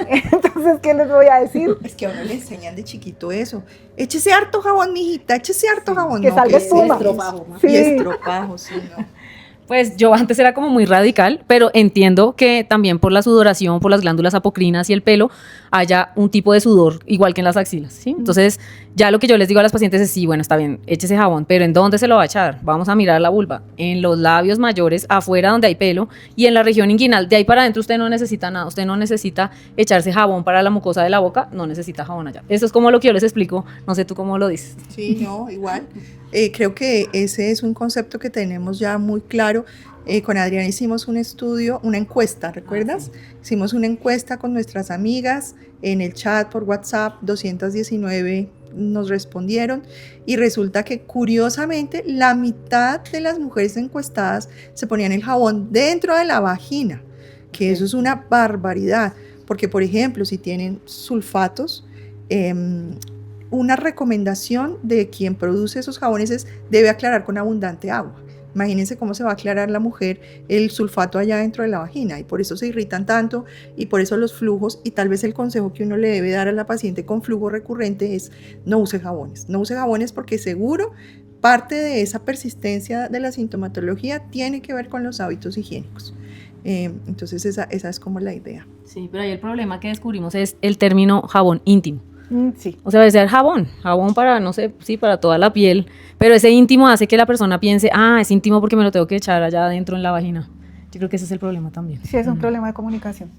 Entonces, ¿qué les voy a decir? Es que a uno le enseñan de chiquito eso. Échese harto jabón, mijita, échese harto jabón. Que salga ¿qué es espuma. estropajo? Sí. Y estropajo, sí, ¿no? Pues yo antes era como muy radical, pero entiendo que también por la sudoración, por las glándulas apocrinas y el pelo, haya un tipo de sudor igual que en las axilas, ¿sí? Entonces, ya lo que yo les digo a las pacientes es, sí, bueno, está bien, échese jabón, pero ¿en dónde se lo va a echar? Vamos a mirar la vulva, en los labios mayores, afuera donde hay pelo, y en la región inguinal, de ahí para adentro usted no necesita nada, usted no necesita echarse jabón para la mucosa de la boca, no necesita jabón allá. Eso es como lo que yo les explico, no sé tú cómo lo dices. Sí, no, igual. Creo que ese es un concepto que tenemos ya muy claro. Con Adriana hicimos un estudio, una encuesta, ¿recuerdas? Hicimos una encuesta con nuestras amigas en el chat por WhatsApp, 219 nos respondieron y resulta que curiosamente la mitad de las mujeres encuestadas se ponían el jabón dentro de la vagina, que eso es una barbaridad, porque por ejemplo, si tienen sulfatos, una recomendación de quien produce esos jabones es debe aclarar con abundante agua. Imagínense cómo se va a aclarar la mujer el sulfato allá dentro de la vagina y por eso se irritan tanto y por eso los flujos y tal vez el consejo que uno le debe dar a la paciente con flujo recurrente es no use jabones porque seguro parte de esa persistencia de la sintomatología tiene que ver con los hábitos higiénicos. Entonces esa es como la idea. Sí, pero ahí el problema que descubrimos es el término jabón íntimo. Sí. O sea, debe ser jabón para, no sé, sí, para toda la piel, pero ese íntimo hace que la persona piense, es íntimo porque me lo tengo que echar allá adentro en la vagina. Yo creo que ese es el problema también. Sí, es un problema de comunicación,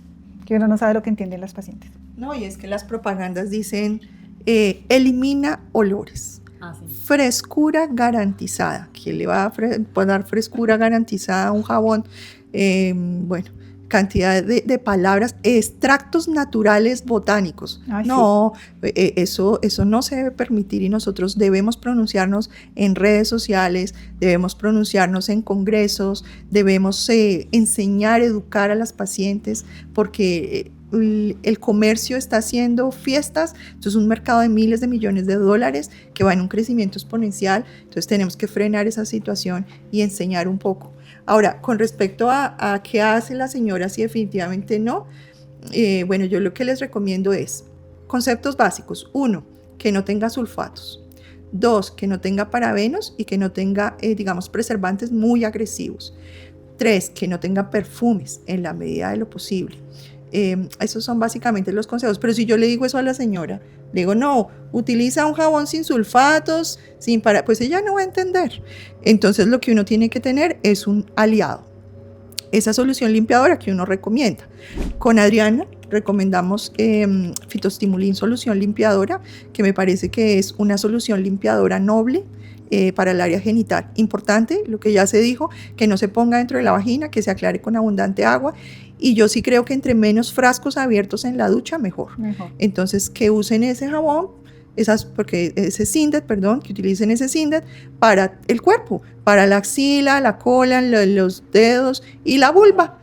que uno no sabe lo que entienden las pacientes. No, y es que las propagandas dicen, elimina olores. Sí. Frescura garantizada. ¿Quién le va a dar frescura garantizada a un jabón? Bueno, cantidad de palabras, extractos naturales botánicos. No, sí. Eso no se debe permitir y nosotros debemos pronunciarnos en redes sociales, debemos pronunciarnos en congresos, debemos enseñar, educar a las pacientes, porque el comercio está haciendo fiestas, entonces un mercado de miles de millones de dólares que va en un crecimiento exponencial, entonces tenemos que frenar esa situación y enseñar un poco. Ahora, con respecto a qué hace la señora si definitivamente no, bueno, yo lo que les recomiendo es conceptos básicos. 1, que no tenga sulfatos. 2, que no tenga parabenos y que no tenga, digamos, preservantes muy agresivos. 3, que no tenga perfumes en la medida de lo posible. Esos son básicamente los consejos, pero si yo le digo eso a la señora, le digo, no, utiliza un jabón sin sulfatos, pues ella no va a entender. Entonces lo que uno tiene que tener es un aliado, esa solución limpiadora que uno recomienda. Con Adriana recomendamos Phytostimulin solución limpiadora, que me parece que es una solución limpiadora noble, para el área genital. Importante, lo que ya se dijo, que no se ponga dentro de la vagina, que se aclare con abundante agua. Y yo sí creo que entre menos frascos abiertos en la ducha, mejor. Entonces, que usen ese jabón, que utilicen ese Sindet para el cuerpo, para la axila, la cola, los dedos y la vulva.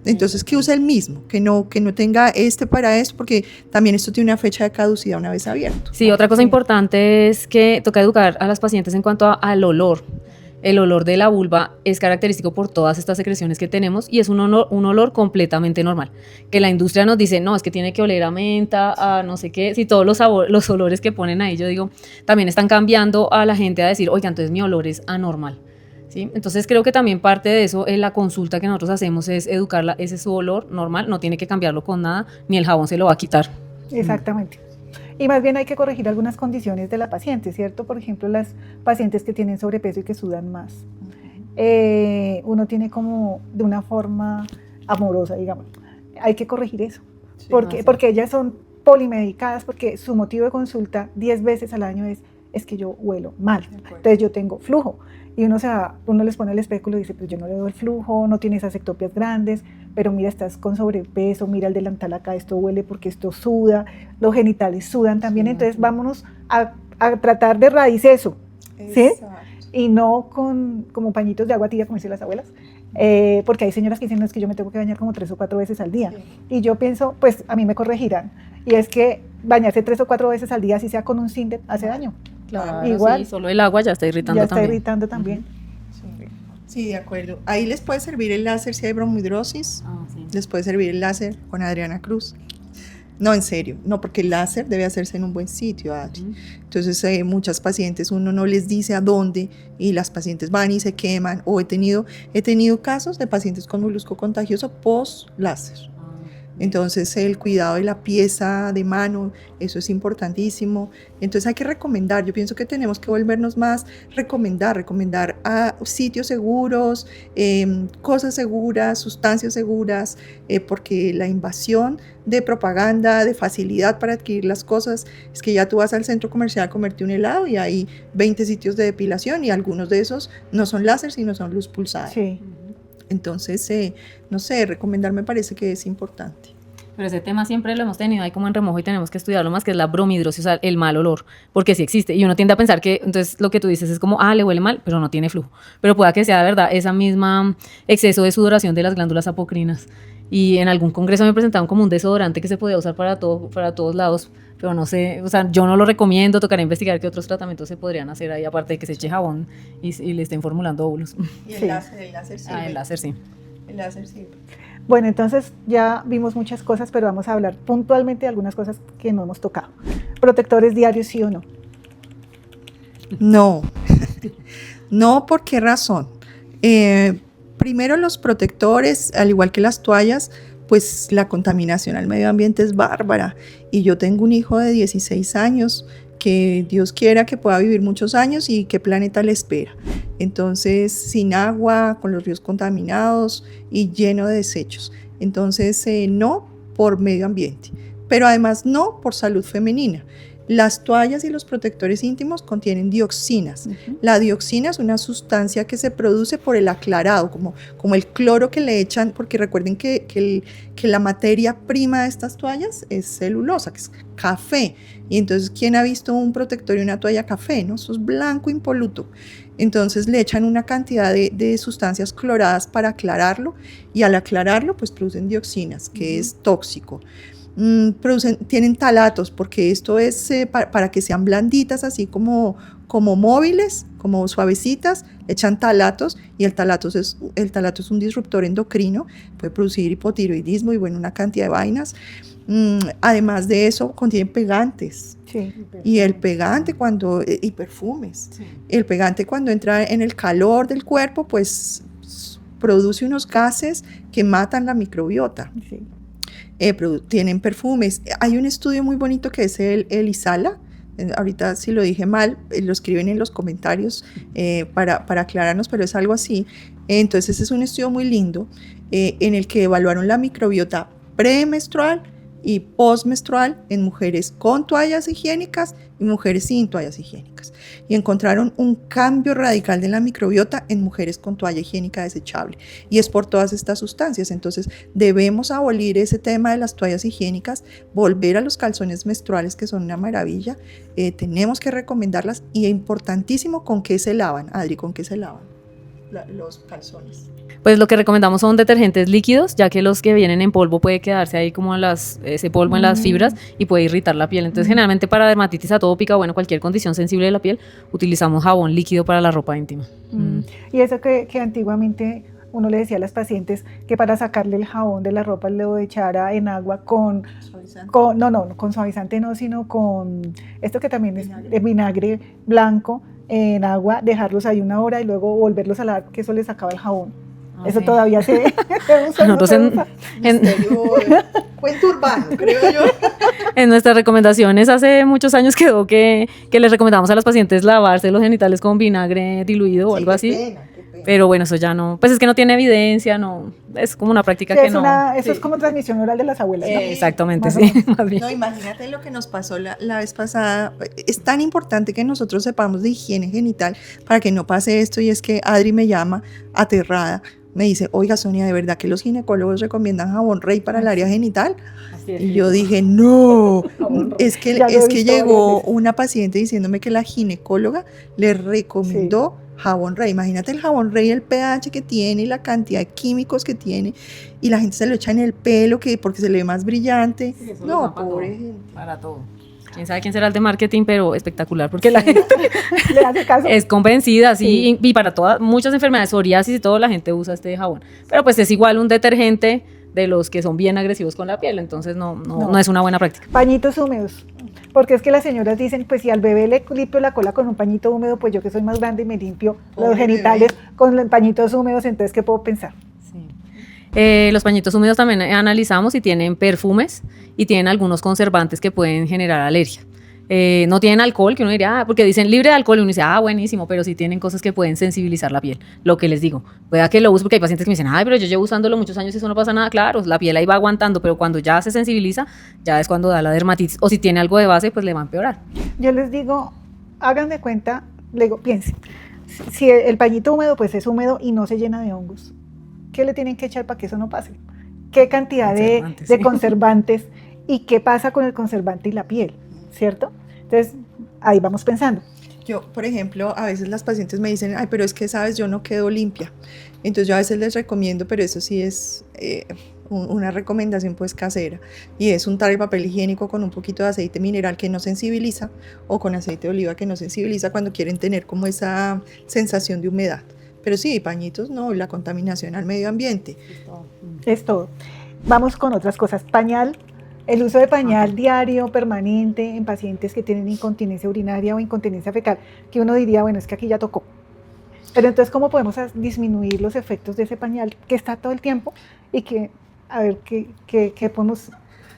Entonces, que use el mismo, que no tenga para eso, porque también esto tiene una fecha de caducidad una vez abierto. Sí, otra cosa importante es que toca educar a las pacientes en cuanto al olor. El olor de la vulva es característico por todas estas secreciones que tenemos y es un olor completamente normal. Que la industria nos dice, no, es que tiene que oler a menta, a no sé qué. Si todos los olores que ponen ahí, yo digo, también están cambiando a la gente a decir, oiga, entonces mi olor es anormal. ¿Sí? Entonces creo que también parte de eso en la consulta que nosotros hacemos es educarla, ese es su olor normal, no tiene que cambiarlo con nada, ni el jabón se lo va a quitar. Exactamente. Y más bien hay que corregir algunas condiciones de la paciente, ¿cierto? Por ejemplo, las pacientes que tienen sobrepeso y que sudan más. Uno tiene como de una forma amorosa, digamos. Hay que corregir eso, sí, porque ellas son polimedicadas, porque su motivo de consulta 10 veces al año es que yo huelo mal, entonces yo tengo flujo. Y uno les pone el especulo y dice, pues yo no le doy el flujo, no tiene esas ectopias grandes, pero mira, estás con sobrepeso, mira el delantal acá, esto huele porque esto suda, los genitales sudan también, entonces vámonos a tratar de raíz eso, ¿sí? Exacto. Y no como pañitos de agua tibia, como dicen las abuelas, porque hay señoras que dicen, no, es que yo me tengo que bañar como 3 o 4 veces al día. Sí. Y yo pienso, pues a mí me corregirán, y es que bañarse 3 o 4 veces al día, así sea con un Sindet, hace daño. Claro, Igual. sí, solo el agua ya está irritando Ya está también. irritando también. Sí, de acuerdo. Ahí les puede servir el láser si hay bromhidrosis, Sí. les puede servir el láser con Adriana Cruz. No, en serio, no, porque el láser debe hacerse en un buen sitio, Adri. Entonces, muchas pacientes uno no les dice a dónde y las pacientes van y se queman. O he tenido casos de pacientes con molusco contagioso post láser. Entonces el cuidado de la pieza de mano, eso es importantísimo. Entonces hay que recomendar, yo pienso que tenemos que volvernos más recomendar a sitios seguros, cosas seguras, sustancias seguras, porque la invasión de propaganda, de facilidad para adquirir las cosas, es que ya tú vas al centro comercial a comerte un helado y hay 20 sitios de depilación y algunos de esos no son láser, sino son luz pulsada. Sí. Entonces, no sé, recomendar me parece que es importante. Pero ese tema siempre lo hemos tenido ahí como en remojo y tenemos que estudiarlo más, que es la bromidrosis, o sea, el mal olor, porque sí existe. Y uno tiende a pensar que, entonces, lo que tú dices es como, le huele mal, pero no tiene flujo. Pero pueda que sea de verdad esa misma exceso de sudoración de las glándulas apocrinas. Y en algún congreso me presentaron como un desodorante que se podía usar para todos lados, pero no sé, o sea, yo no lo recomiendo, tocará investigar qué otros tratamientos se podrían hacer ahí, aparte de que se eche jabón y le estén formulando óvulos. Y Sí. el láser sirve. El láser sí. El láser sirve. Bueno, entonces ya vimos muchas cosas, pero vamos a hablar puntualmente de algunas cosas que no hemos tocado. ¿Protectores diarios sí o no? No. No, ¿por qué razón? Primero, los protectores, al igual que las toallas, pues la contaminación al medio ambiente es bárbara. Y yo tengo un hijo de 16 años que Dios quiera que pueda vivir muchos años y qué planeta le espera. Entonces, sin agua, con los ríos contaminados y lleno de desechos. Entonces, no por medio ambiente, pero además no por salud femenina. Las toallas y los protectores íntimos contienen dioxinas. La dioxina es una sustancia que se produce por el aclarado, como el cloro que le echan, porque recuerden que la materia prima de estas toallas es celulosa, que es café. Y entonces, ¿quién ha visto un protector y una toalla café? ¿No? Eso es blanco impoluto. Entonces le echan una cantidad de sustancias cloradas para aclararlo, y al aclararlo pues producen dioxinas, que es tóxico. Tienen talatos, porque esto es para que sean blanditas, así como móviles, como suavecitas, echan talatos, y el talato es un disruptor endocrino, puede producir hipotiroidismo y bueno, una cantidad de vainas. Además de eso, contienen pegantes. Sí. Y el pegante y perfumes. Sí. El pegante cuando entra en el calor del cuerpo, pues produce unos gases que matan la microbiota. Sí. Tienen perfumes. Hay un estudio muy bonito que es el ISALA. Ahorita si lo dije mal, lo escriben en los comentarios para aclararnos, pero es algo así. Entonces es un estudio muy lindo en el que evaluaron la microbiota premenstrual y postmenstrual en mujeres con toallas higiénicas y mujeres sin toallas higiénicas. Y encontraron un cambio radical de la microbiota en mujeres con toalla higiénica desechable. Y es por todas estas sustancias. Entonces debemos abolir ese tema de las toallas higiénicas, volver a los calzones menstruales, que son una maravilla. Tenemos que recomendarlas, y es importantísimo con qué se lavan. Adri, ¿con qué se lavan los calzones? Pues lo que recomendamos son detergentes líquidos, ya que los que vienen en polvo puede quedarse ahí como ese polvo en las fibras y puede irritar la piel. Entonces, generalmente para dermatitis atópica, cualquier condición sensible de la piel, utilizamos jabón líquido para la ropa íntima. Y eso que antiguamente uno le decía a las pacientes que para sacarle el jabón de la ropa lo echara en agua con suavizante no, sino con esto que también es vinagre blanco en agua, dejarlos ahí 1 hora y luego volverlos a lavar, que eso le sacaba el jabón. Eso sí. Todavía se usa. Nosotros cuento urbano, creo yo. En nuestras recomendaciones hace muchos años quedó que les recomendamos a las pacientes lavarse los genitales con vinagre diluido o algo así. Qué pena. Pero bueno, eso ya no, pues es que no tiene evidencia, no, es como una práctica que no. Eso es como transmisión oral de las abuelas, ¿no? Exactamente, sí. Más bien. No, imagínate lo que nos pasó la vez pasada. Es tan importante que nosotros sepamos de higiene genital para que no pase esto, y es que Adri me llama aterrada me dice, oiga Sonia, ¿de verdad que los ginecólogos recomiendan jabón Rey para el área genital? Y yo dije, no, es que llegó una paciente diciéndome que la ginecóloga le recomendó jabón Rey. Imagínate el jabón Rey, el pH que tiene y la cantidad de químicos que tiene, y la gente se lo echa en el pelo porque se le ve más brillante. Sí, no, pobre gente. Para todo. Quién sabe quién será el de marketing, pero espectacular, porque la gente le hace caso. es convencida, sí, y para todas, muchas enfermedades, psoriasis y todo, la gente usa este jabón. Pero pues es igual un detergente de los que son bien agresivos con la piel, entonces no es una buena práctica. Pañitos húmedos, porque es que las señoras dicen, pues si al bebé le limpio la cola con un pañito húmedo, pues yo que soy más grande y me limpio los genitales con los pañitos húmedos, entonces ¿qué puedo pensar? Los pañitos húmedos también analizamos y tienen perfumes y tienen algunos conservantes que pueden generar alergia. No tienen alcohol, que uno diría, porque dicen libre de alcohol, y uno dice, buenísimo, pero sí tienen cosas que pueden sensibilizar la piel. Lo que les digo, pueda que lo use, porque hay pacientes que me dicen, pero yo llevo usándolo muchos años y eso no pasa nada. Claro, la piel ahí va aguantando, pero cuando ya se sensibiliza, ya es cuando da la dermatitis, o si tiene algo de base, pues le va a empeorar. Yo les digo, hagan de cuenta, le digo, piensen, si el pañito húmedo pues es húmedo y no se llena de hongos, ¿qué le tienen que echar para que eso no pase? ¿Qué cantidad de conservantes y qué pasa con el conservante y la piel? ¿Cierto? Entonces, ahí vamos pensando. Yo, por ejemplo, a veces las pacientes me dicen, pero es que, ¿sabes? Yo no quedo limpia. Entonces, yo a veces les recomiendo, pero eso sí es una recomendación pues casera, y es untar el papel higiénico con un poquito de aceite mineral que no sensibiliza, o con aceite de oliva que no sensibiliza cuando quieren tener como esa sensación de humedad. Pero sí, pañitos no, la contaminación al medio ambiente. Es todo. Vamos con otras cosas. Pañal. El uso de pañal diario, permanente, en pacientes que tienen incontinencia urinaria o incontinencia fecal, que uno diría, bueno, es que aquí ya tocó. Pero entonces, ¿cómo podemos disminuir los efectos de ese pañal que está todo el tiempo y que, a ver, qué podemos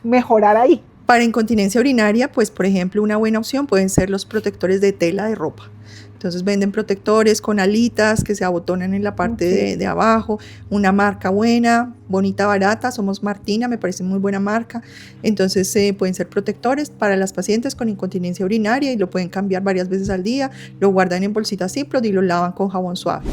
mejorar ahí? Para incontinencia urinaria, pues, por ejemplo, una buena opción pueden ser los protectores de tela de ropa. Entonces venden protectores con alitas que se abotonan en la parte de abajo, una marca buena, bonita, barata, somos Martina, me parece muy buena marca. Entonces pueden ser protectores para las pacientes con incontinencia urinaria y lo pueden cambiar varias veces al día, lo guardan en bolsitas Ziploc y lo lavan con jabón suave.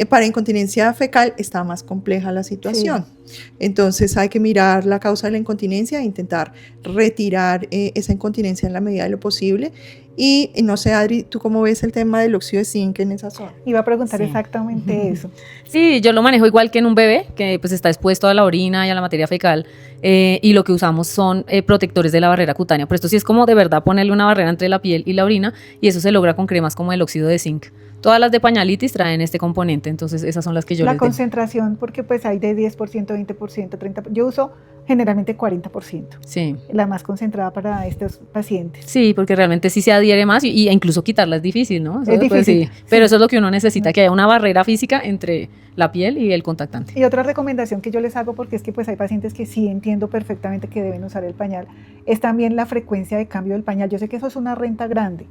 Para incontinencia fecal está más compleja la situación. Sí. Entonces hay que mirar la causa de la incontinencia e intentar retirar esa incontinencia en la medida de lo posible. Y no sé, Adri, ¿tú cómo ves el tema del óxido de zinc en esa zona? Iba a preguntar exactamente eso. Sí, yo lo manejo igual que en un bebé, que pues está expuesto a la orina y a la materia fecal, y lo que usamos son protectores de la barrera cutánea. Pero esto sí es como de verdad ponerle una barrera entre la piel y la orina, y eso se logra con cremas como el óxido de zinc. Todas las de pañalitis traen este componente, entonces esas son las que yo les doy. La concentración, porque pues hay de 10%, 20%, 30%. Yo uso generalmente 40%. Sí. La más concentrada para estos pacientes. Sí, porque realmente sí se adhiere más y incluso quitarla es difícil, ¿no? Eso es difícil. Sí. Pero eso es lo que uno necesita, que haya una barrera física entre la piel y el contactante. Y otra recomendación que yo les hago, porque es que pues hay pacientes que sí entiendo perfectamente que deben usar el pañal, es también la frecuencia de cambio del pañal. Yo sé que eso es una renta grande,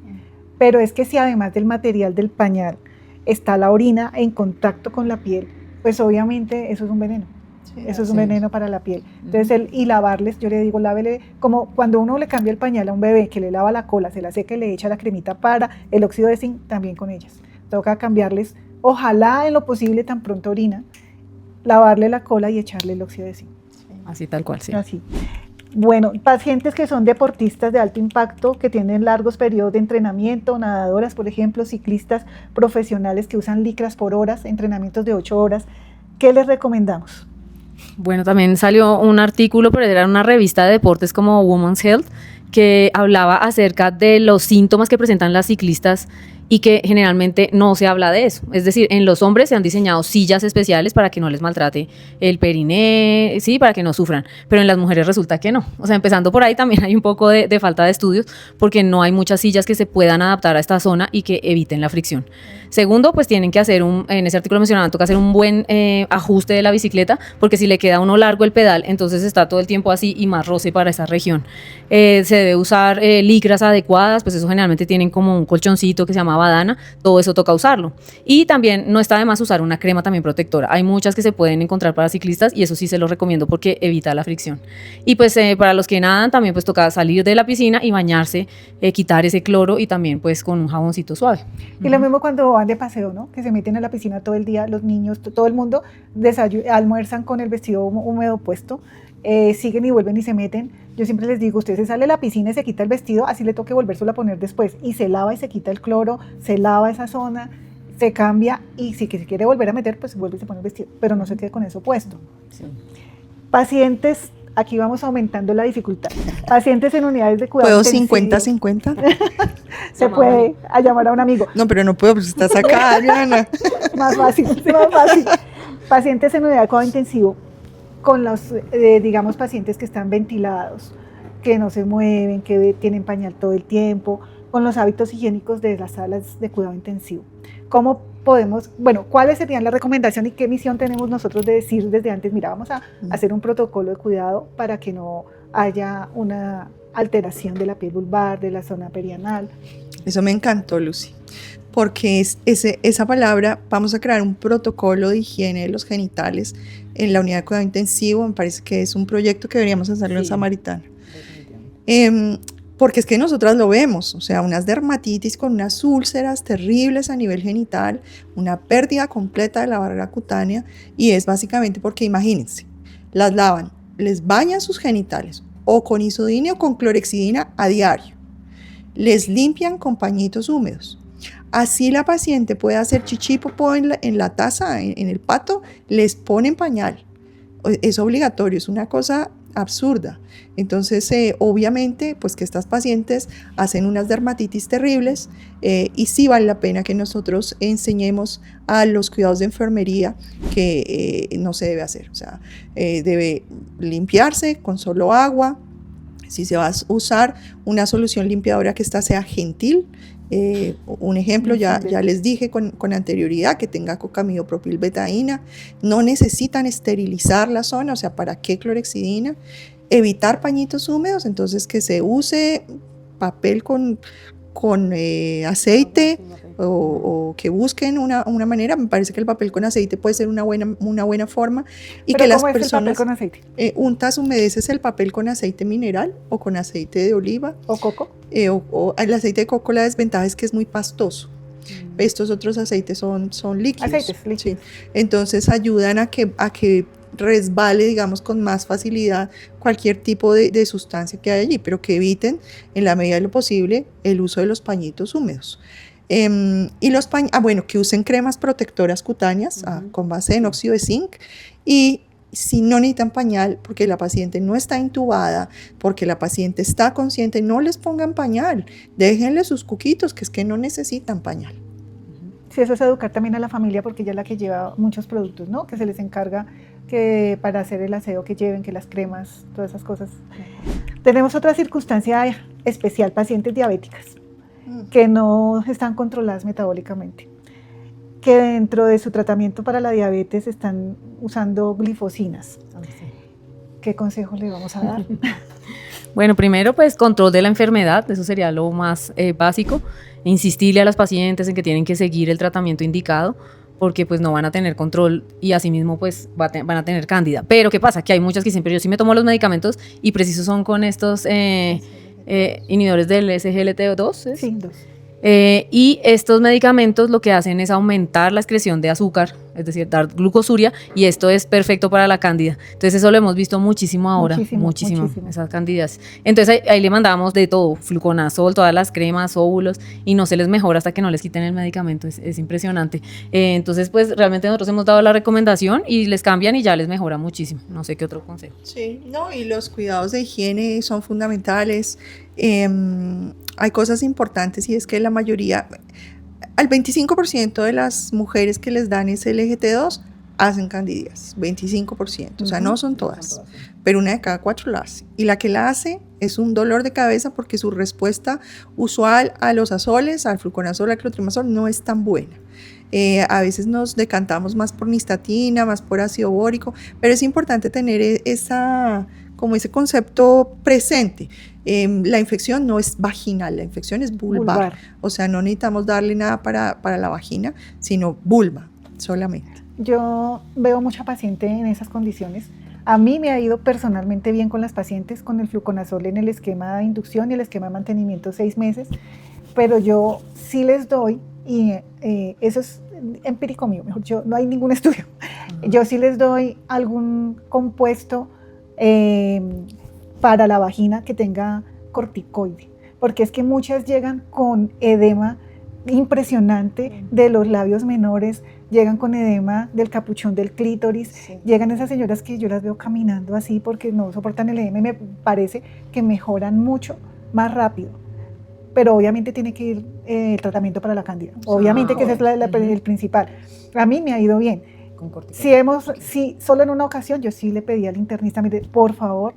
pero es que si además del material del pañal está la orina en contacto con la piel, pues obviamente eso es un veneno. Sí, eso es un veneno para la piel. Entonces, y lavarles, yo le digo, lávele, como cuando uno le cambia el pañal a un bebé, que le lava la cola, se la seca y le echa la cremita para el óxido de zinc, también con ellas. Toca cambiarles, ojalá en lo posible tan pronto orina, lavarle la cola y echarle el óxido de zinc. Así tal cual, sí. Así. Bueno, pacientes que son deportistas de alto impacto, que tienen largos periodos de entrenamiento, nadadoras, por ejemplo, ciclistas profesionales que usan licras por horas, entrenamientos de 8 horas, ¿qué les recomendamos? Bueno, también salió un artículo, pero era una revista de deportes como Women's Health, que hablaba acerca de los síntomas que presentan las ciclistas y que generalmente no se habla de eso. Es decir, en los hombres se han diseñado sillas especiales para que no les maltrate el periné, sí, para que no sufran, pero en las mujeres resulta que no. O sea, empezando por ahí también hay un poco de falta de estudios porque no hay muchas sillas que se puedan adaptar a esta zona y que eviten la fricción. Segundo, pues tienen que hacer en ese artículo mencionaban, toca hacer un buen ajuste de la bicicleta, porque si le queda a uno largo el pedal, entonces está todo el tiempo así y más roce para esa región. Se debe usar licras adecuadas, pues eso generalmente tienen como un colchoncito que se llama crema badana, todo eso toca usarlo. Y también no está de más usar una crema también protectora. Hay muchas que se pueden encontrar para ciclistas y eso sí se los recomiendo porque evita la fricción. Y pues para los que nadan también pues toca salir de la piscina y bañarse, quitar ese cloro y también pues con un jaboncito suave. Y lo mismo cuando van de paseo, ¿no? Que se meten a la piscina todo el día, los niños, todo el mundo almuerzan con el vestido húmedo puesto, siguen y vuelven y se meten. Yo siempre les digo, usted se sale de la piscina y se quita el vestido, así le toque volvérselo a poner después, y se lava y se quita el cloro, se lava esa zona, se cambia, y si se quiere volver a meter, pues vuelve y se pone el vestido, pero no se quede con eso puesto. Sí. Pacientes, aquí vamos aumentando la dificultad. Pacientes en unidades de cuidado ¿Puedo intensivo. 50-50? Se puede llamar a un amigo. No, pero no puedo, pues estás acá, Adriana. Más fácil, más fácil. Pacientes en unidad de cuidado intensivo, con los, digamos, pacientes que están ventilados, que no se mueven, que tienen pañal todo el tiempo, con los hábitos higiénicos de las salas de cuidado intensivo. ¿Cómo podemos, cuáles serían las recomendaciones y qué misión tenemos nosotros de decir desde antes, mira, vamos a hacer un protocolo de cuidado para que no haya una alteración de la piel vulvar, de la zona perianal? Eso me encantó, Lucy, porque esa palabra, vamos a crear un protocolo de higiene de los genitales en la unidad de cuidado intensivo. Me parece que es un proyecto que deberíamos hacerlo en Samaritana. Porque es que nosotras lo vemos, o sea, unas dermatitis con unas úlceras terribles a nivel genital, una pérdida completa de la barrera cutánea, y es básicamente porque, imagínense, las lavan, les bañan sus genitales o con isodine o con clorexidina a diario, les limpian con pañitos húmedos. Así la paciente puede hacer chichi popó en la taza, en el pato, les ponen pañal. Es obligatorio, es una cosa absurda. Entonces, obviamente, pues que estas pacientes hacen unas dermatitis terribles, y sí vale la pena que nosotros enseñemos a los cuidados de enfermería que no se debe hacer. O sea, debe limpiarse con solo agua. Si se va a usar una solución limpiadora, que esta sea gentil. Un ejemplo, ya les dije con anterioridad, que tenga cocamidopropilbetaína. No necesitan esterilizar la zona, o sea, ¿para qué clorexidina? Evitar pañitos húmedos, entonces que se use papel con aceite, o que busquen una manera. Me parece que el papel con aceite puede ser una buena forma. Y ¿pero que las cómo es personas, el papel con aceite? untas, humedeces el papel con aceite mineral o con aceite de oliva. ¿O coco? O el aceite de coco, la desventaja es que es muy pastoso. Estos otros aceites son líquidos. Aceites líquidos. Sí. Entonces ayudan a que resbale, digamos, con más facilidad cualquier tipo de sustancia que hay allí, pero que eviten en la medida de lo posible el uso de los pañitos húmedos. Y los que usen cremas protectoras cutáneas con base en óxido de zinc, y si no necesitan pañal, porque la paciente no está intubada, porque la paciente está consciente, no les pongan pañal, déjenle sus cuquitos, que es que no necesitan pañal. Sí, eso es educar también a la familia, porque ella es la que lleva muchos productos, ¿no? Que se les encarga que para hacer el aseo que lleven, que las cremas, todas esas cosas. Tenemos otra circunstancia especial, pacientes diabéticas que no están controladas metabólicamente, que dentro de su tratamiento para la diabetes están usando glifosinas. ¿Qué consejo le vamos a dar? Bueno, primero pues control de la enfermedad, eso sería lo más básico, insistirle a las pacientes en que tienen que seguir el tratamiento indicado, porque pues no van a tener control y asimismo pues van a tener cándida. Pero ¿qué pasa? Que hay muchas que siempre, yo sí me tomo los medicamentos y preciso son con estos inhibidores del SGLT2. Sí, 2. Y estos medicamentos lo que hacen es aumentar la excreción de azúcar, es decir, dar glucosuria, y esto es perfecto para la cándida. Entonces eso lo hemos visto muchísimo ahora, muchísimo. Esas cándidas. Entonces ahí le mandamos de todo, fluconazol, todas las cremas, óvulos, y no se les mejora hasta que no les quiten el medicamento, es impresionante. Entonces pues realmente nosotros hemos dado la recomendación y les cambian y ya les mejora muchísimo. No sé qué otro consejo. Sí, no, y los cuidados de higiene son fundamentales. Hay cosas importantes, y es que la mayoría, al 25% de las mujeres que les dan ese LGT2 hacen candidíasis, 25%, o sea, no son todas, pero una de cada 4 la hace. Y la que la hace es un dolor de cabeza, porque su respuesta usual a los azoles, al fluconazol, al clotrimazol, no es tan buena. A veces nos decantamos más por nistatina, más por ácido bórico, pero es importante tener esa como ese concepto presente. La infección no es vaginal, la infección es vulvar. O sea, no necesitamos darle nada para la vagina, sino vulva solamente. Yo veo mucha paciente en esas condiciones. A mí me ha ido personalmente bien con las pacientes con el fluconazol en el esquema de inducción y el esquema de mantenimiento 6 meses, pero yo sí les doy, y eso es empírico mío, mejor yo, no hay ningún estudio, yo sí les doy algún compuesto para la vagina que tenga corticoide, porque es que muchas llegan con edema impresionante de los labios menores, llegan con edema del capuchón del clítoris, llegan esas señoras que yo las veo caminando así porque no soportan el edema y me parece que mejoran mucho más rápido, pero obviamente tiene que ir el tratamiento para la cándida, obviamente que ese es el principal. A mí me ha ido bien. Si solo en una ocasión yo sí le pedí al internista, mire, por favor,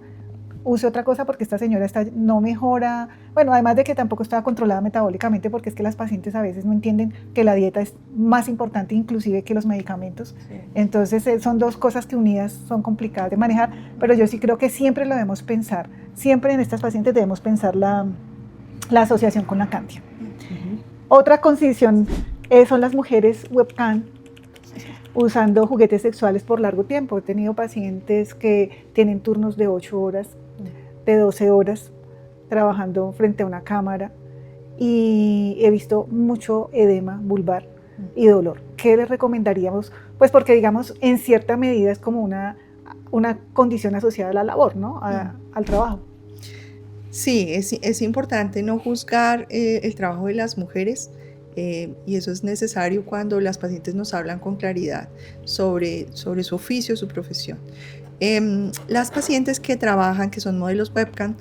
use otra cosa porque esta señora no mejora, bueno, además de que tampoco estaba controlada metabólicamente, porque es que las pacientes a veces no entienden que la dieta es más importante inclusive que los medicamentos, entonces son dos cosas que unidas son complicadas de manejar, pero yo sí creo que siempre lo debemos pensar, siempre en estas pacientes debemos pensar la asociación con la cándida. Otra condición son las mujeres webcam usando juguetes sexuales por largo tiempo. He tenido pacientes que tienen turnos de 8 horas, de 12 horas, trabajando frente a una cámara y he visto mucho edema vulvar y dolor. ¿Qué les recomendaríamos? Pues porque, digamos, en cierta medida es como una condición asociada a la labor, ¿no? Al trabajo. Sí, es importante no juzgar el trabajo de las mujeres. Y eso es necesario cuando las pacientes nos hablan con claridad sobre su oficio, su profesión. Las pacientes que trabajan, que son modelos webcam,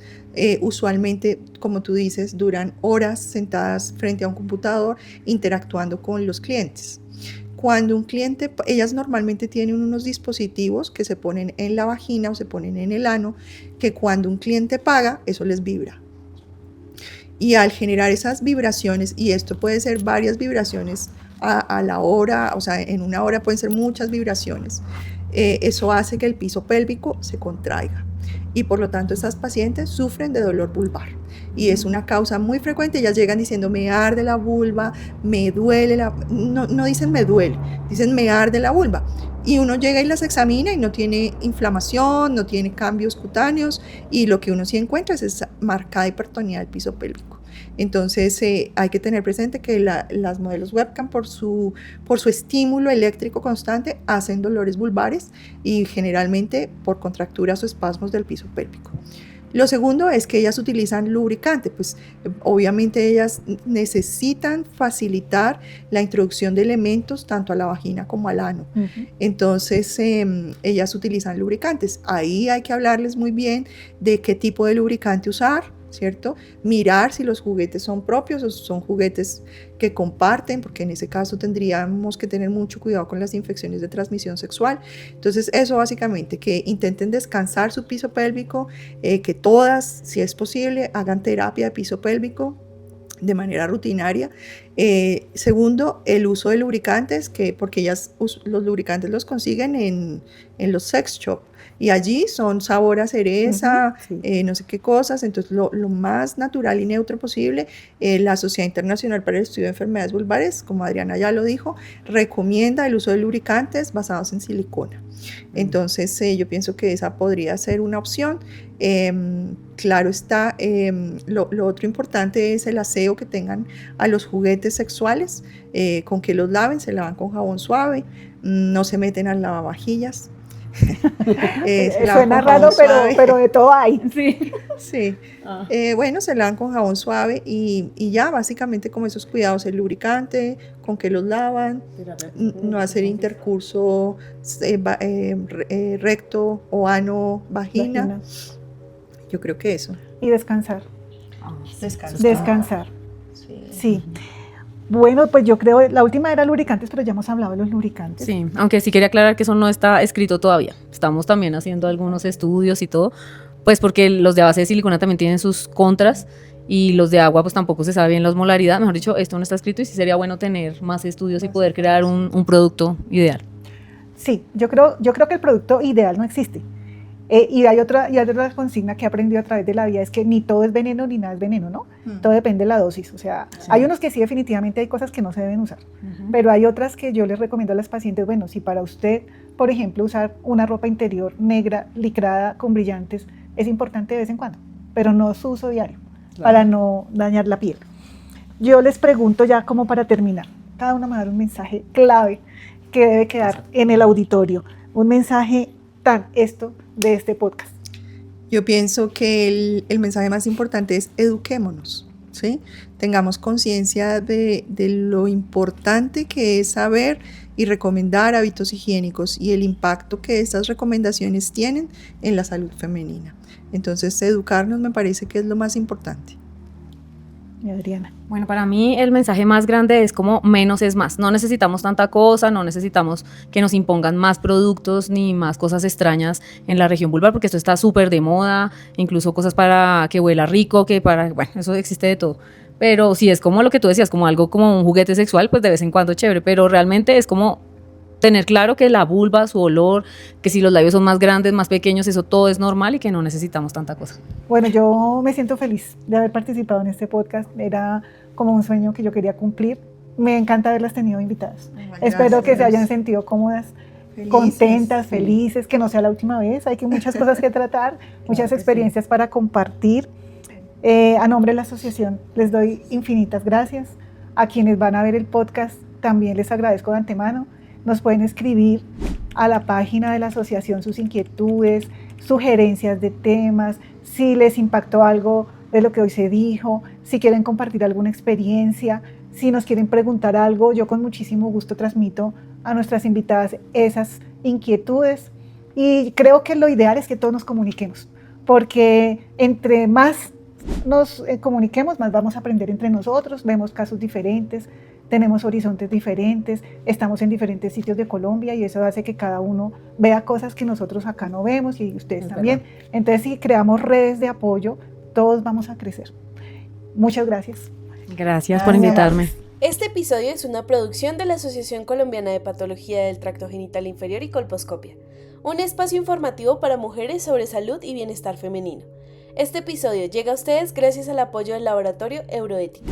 usualmente, como tú dices, duran horas sentadas frente a un computador interactuando con los clientes. Cuando un cliente, ellas normalmente tienen unos dispositivos que se ponen en la vagina o se ponen en el ano, que cuando un cliente paga, eso les vibra. Y al generar esas vibraciones, y esto puede ser varias vibraciones a la hora, o sea, en una hora pueden ser muchas vibraciones, eso hace que el piso pélvico se contraiga. Y por lo tanto, estas pacientes sufren de dolor vulvar. Y es una causa muy frecuente. Ellas llegan diciendo, me arde la vulva, me duele no dicen me duele, dicen me arde la vulva. Y uno llega y las examina y no tiene inflamación, no tiene cambios cutáneos, y lo que uno sí encuentra es esa marcada hipertonía del piso pélvico. Entonces hay que tener presente que las modelos webcam por su estímulo eléctrico constante hacen dolores vulvares y generalmente por contracturas o espasmos del piso pélvico. Lo segundo es que ellas utilizan lubricante, pues obviamente ellas necesitan facilitar la introducción de elementos tanto a la vagina como al ano. Entonces ellas utilizan lubricantes. Ahí hay que hablarles muy bien de qué tipo de lubricante usar, ¿cierto? Mirar si los juguetes son propios o son juguetes que comparten, porque en ese caso tendríamos que tener mucho cuidado con las infecciones de transmisión sexual. Entonces eso básicamente, que intenten descansar su piso pélvico, que todas, si es posible, hagan terapia de piso pélvico de manera rutinaria. Segundo, el uso de lubricantes, porque ellas los lubricantes los consiguen en los sex shop y allí son sabor a cereza, no sé qué cosas. Entonces lo más natural y neutro posible. La Sociedad Internacional para el Estudio de Enfermedades Vulvares, como Adriana ya lo dijo, recomienda el uso de lubricantes basados en silicona. Entonces yo pienso que esa podría ser una opción. Claro está, lo otro importante es el aseo que tengan a los juguetes sexuales, con que los laven, se lavan con jabón suave, no se meten al lavavajillas. Suena raro, pero de todo hay. Sí. Bueno, se lavan con jabón suave y ya básicamente como esos cuidados, el lubricante, con que los lavan, no hacer intercurso recto o ano vagina. Yo creo que eso. Y descansar. Descansar. Sí. Bueno, pues yo creo, la última era lubricantes, pero ya hemos hablado de los lubricantes. Sí, aunque sí quería aclarar que eso no está escrito todavía. Estamos también haciendo algunos estudios y todo, pues porque los de base de silicona también tienen sus contras y los de agua pues tampoco se sabe bien la osmolaridad. Mejor dicho, esto no está escrito y sí sería bueno tener más estudios y poder crear un producto ideal. Sí, yo creo que el producto ideal no existe. Y hay otra consigna que he aprendido a través de la vida, es que ni todo es veneno ni nada es veneno, ¿no? Todo depende de la dosis. O sea, hay unos que sí, definitivamente hay cosas que no se deben usar, pero hay otras que yo les recomiendo a las pacientes, bueno, si para usted, por ejemplo, usar una ropa interior negra, licrada, con brillantes, es importante de vez en cuando, pero no su uso diario, para no dañar la piel. Yo les pregunto ya como para terminar, cada una me va a dar un mensaje clave que debe quedar en el auditorio, un mensaje de este podcast. Yo pienso que el mensaje más importante es eduquémonos, ¿sí? Tengamos conciencia de lo importante que es saber y recomendar hábitos higiénicos y el impacto que estas recomendaciones tienen en la salud femenina. Entonces, educarnos me parece que es lo más importante. Y Adriana. Bueno, para mí el mensaje más grande es como menos es más. No necesitamos tanta cosa, no necesitamos que nos impongan más productos ni más cosas extrañas en la región vulvar, porque esto está súper de moda, incluso cosas para que huela rico, bueno, eso existe de todo. Pero si es como lo que tú decías, como algo como un juguete sexual, pues de vez en cuando chévere, pero realmente es como tener claro que la vulva, su olor, que si los labios son más grandes, más pequeños, eso todo es normal y que no necesitamos tanta cosa. Bueno, yo me siento feliz de haber participado en este podcast. Era como un sueño que yo quería cumplir. Me encanta haberlas tenido invitadas. Espero que se hayan sentido cómodas, contentas, felices, que no sea la última vez. Hay muchas cosas que tratar, muchas experiencias para compartir. A nombre de la asociación les doy infinitas gracias. A quienes van a ver el podcast también les agradezco de antemano. Nos pueden escribir a la página de la asociación sus inquietudes, sugerencias de temas, si les impactó algo de lo que hoy se dijo, si quieren compartir alguna experiencia, si nos quieren preguntar algo, yo con muchísimo gusto transmito a nuestras invitadas esas inquietudes. Y creo que lo ideal es que todos nos comuniquemos, porque entre más nos comuniquemos, más vamos a aprender entre nosotros, vemos casos diferentes, tenemos horizontes diferentes, estamos en diferentes sitios de Colombia y eso hace que cada uno vea cosas que nosotros acá no vemos y ustedes también. Entonces, si creamos redes de apoyo, todos vamos a crecer. Muchas gracias. Gracias por invitarme. Este episodio es una producción de la Asociación Colombiana de Patología del Tracto Genital Inferior y Colposcopia, un espacio informativo para mujeres sobre salud y bienestar femenino. Este episodio llega a ustedes gracias al apoyo del Laboratorio Euroética.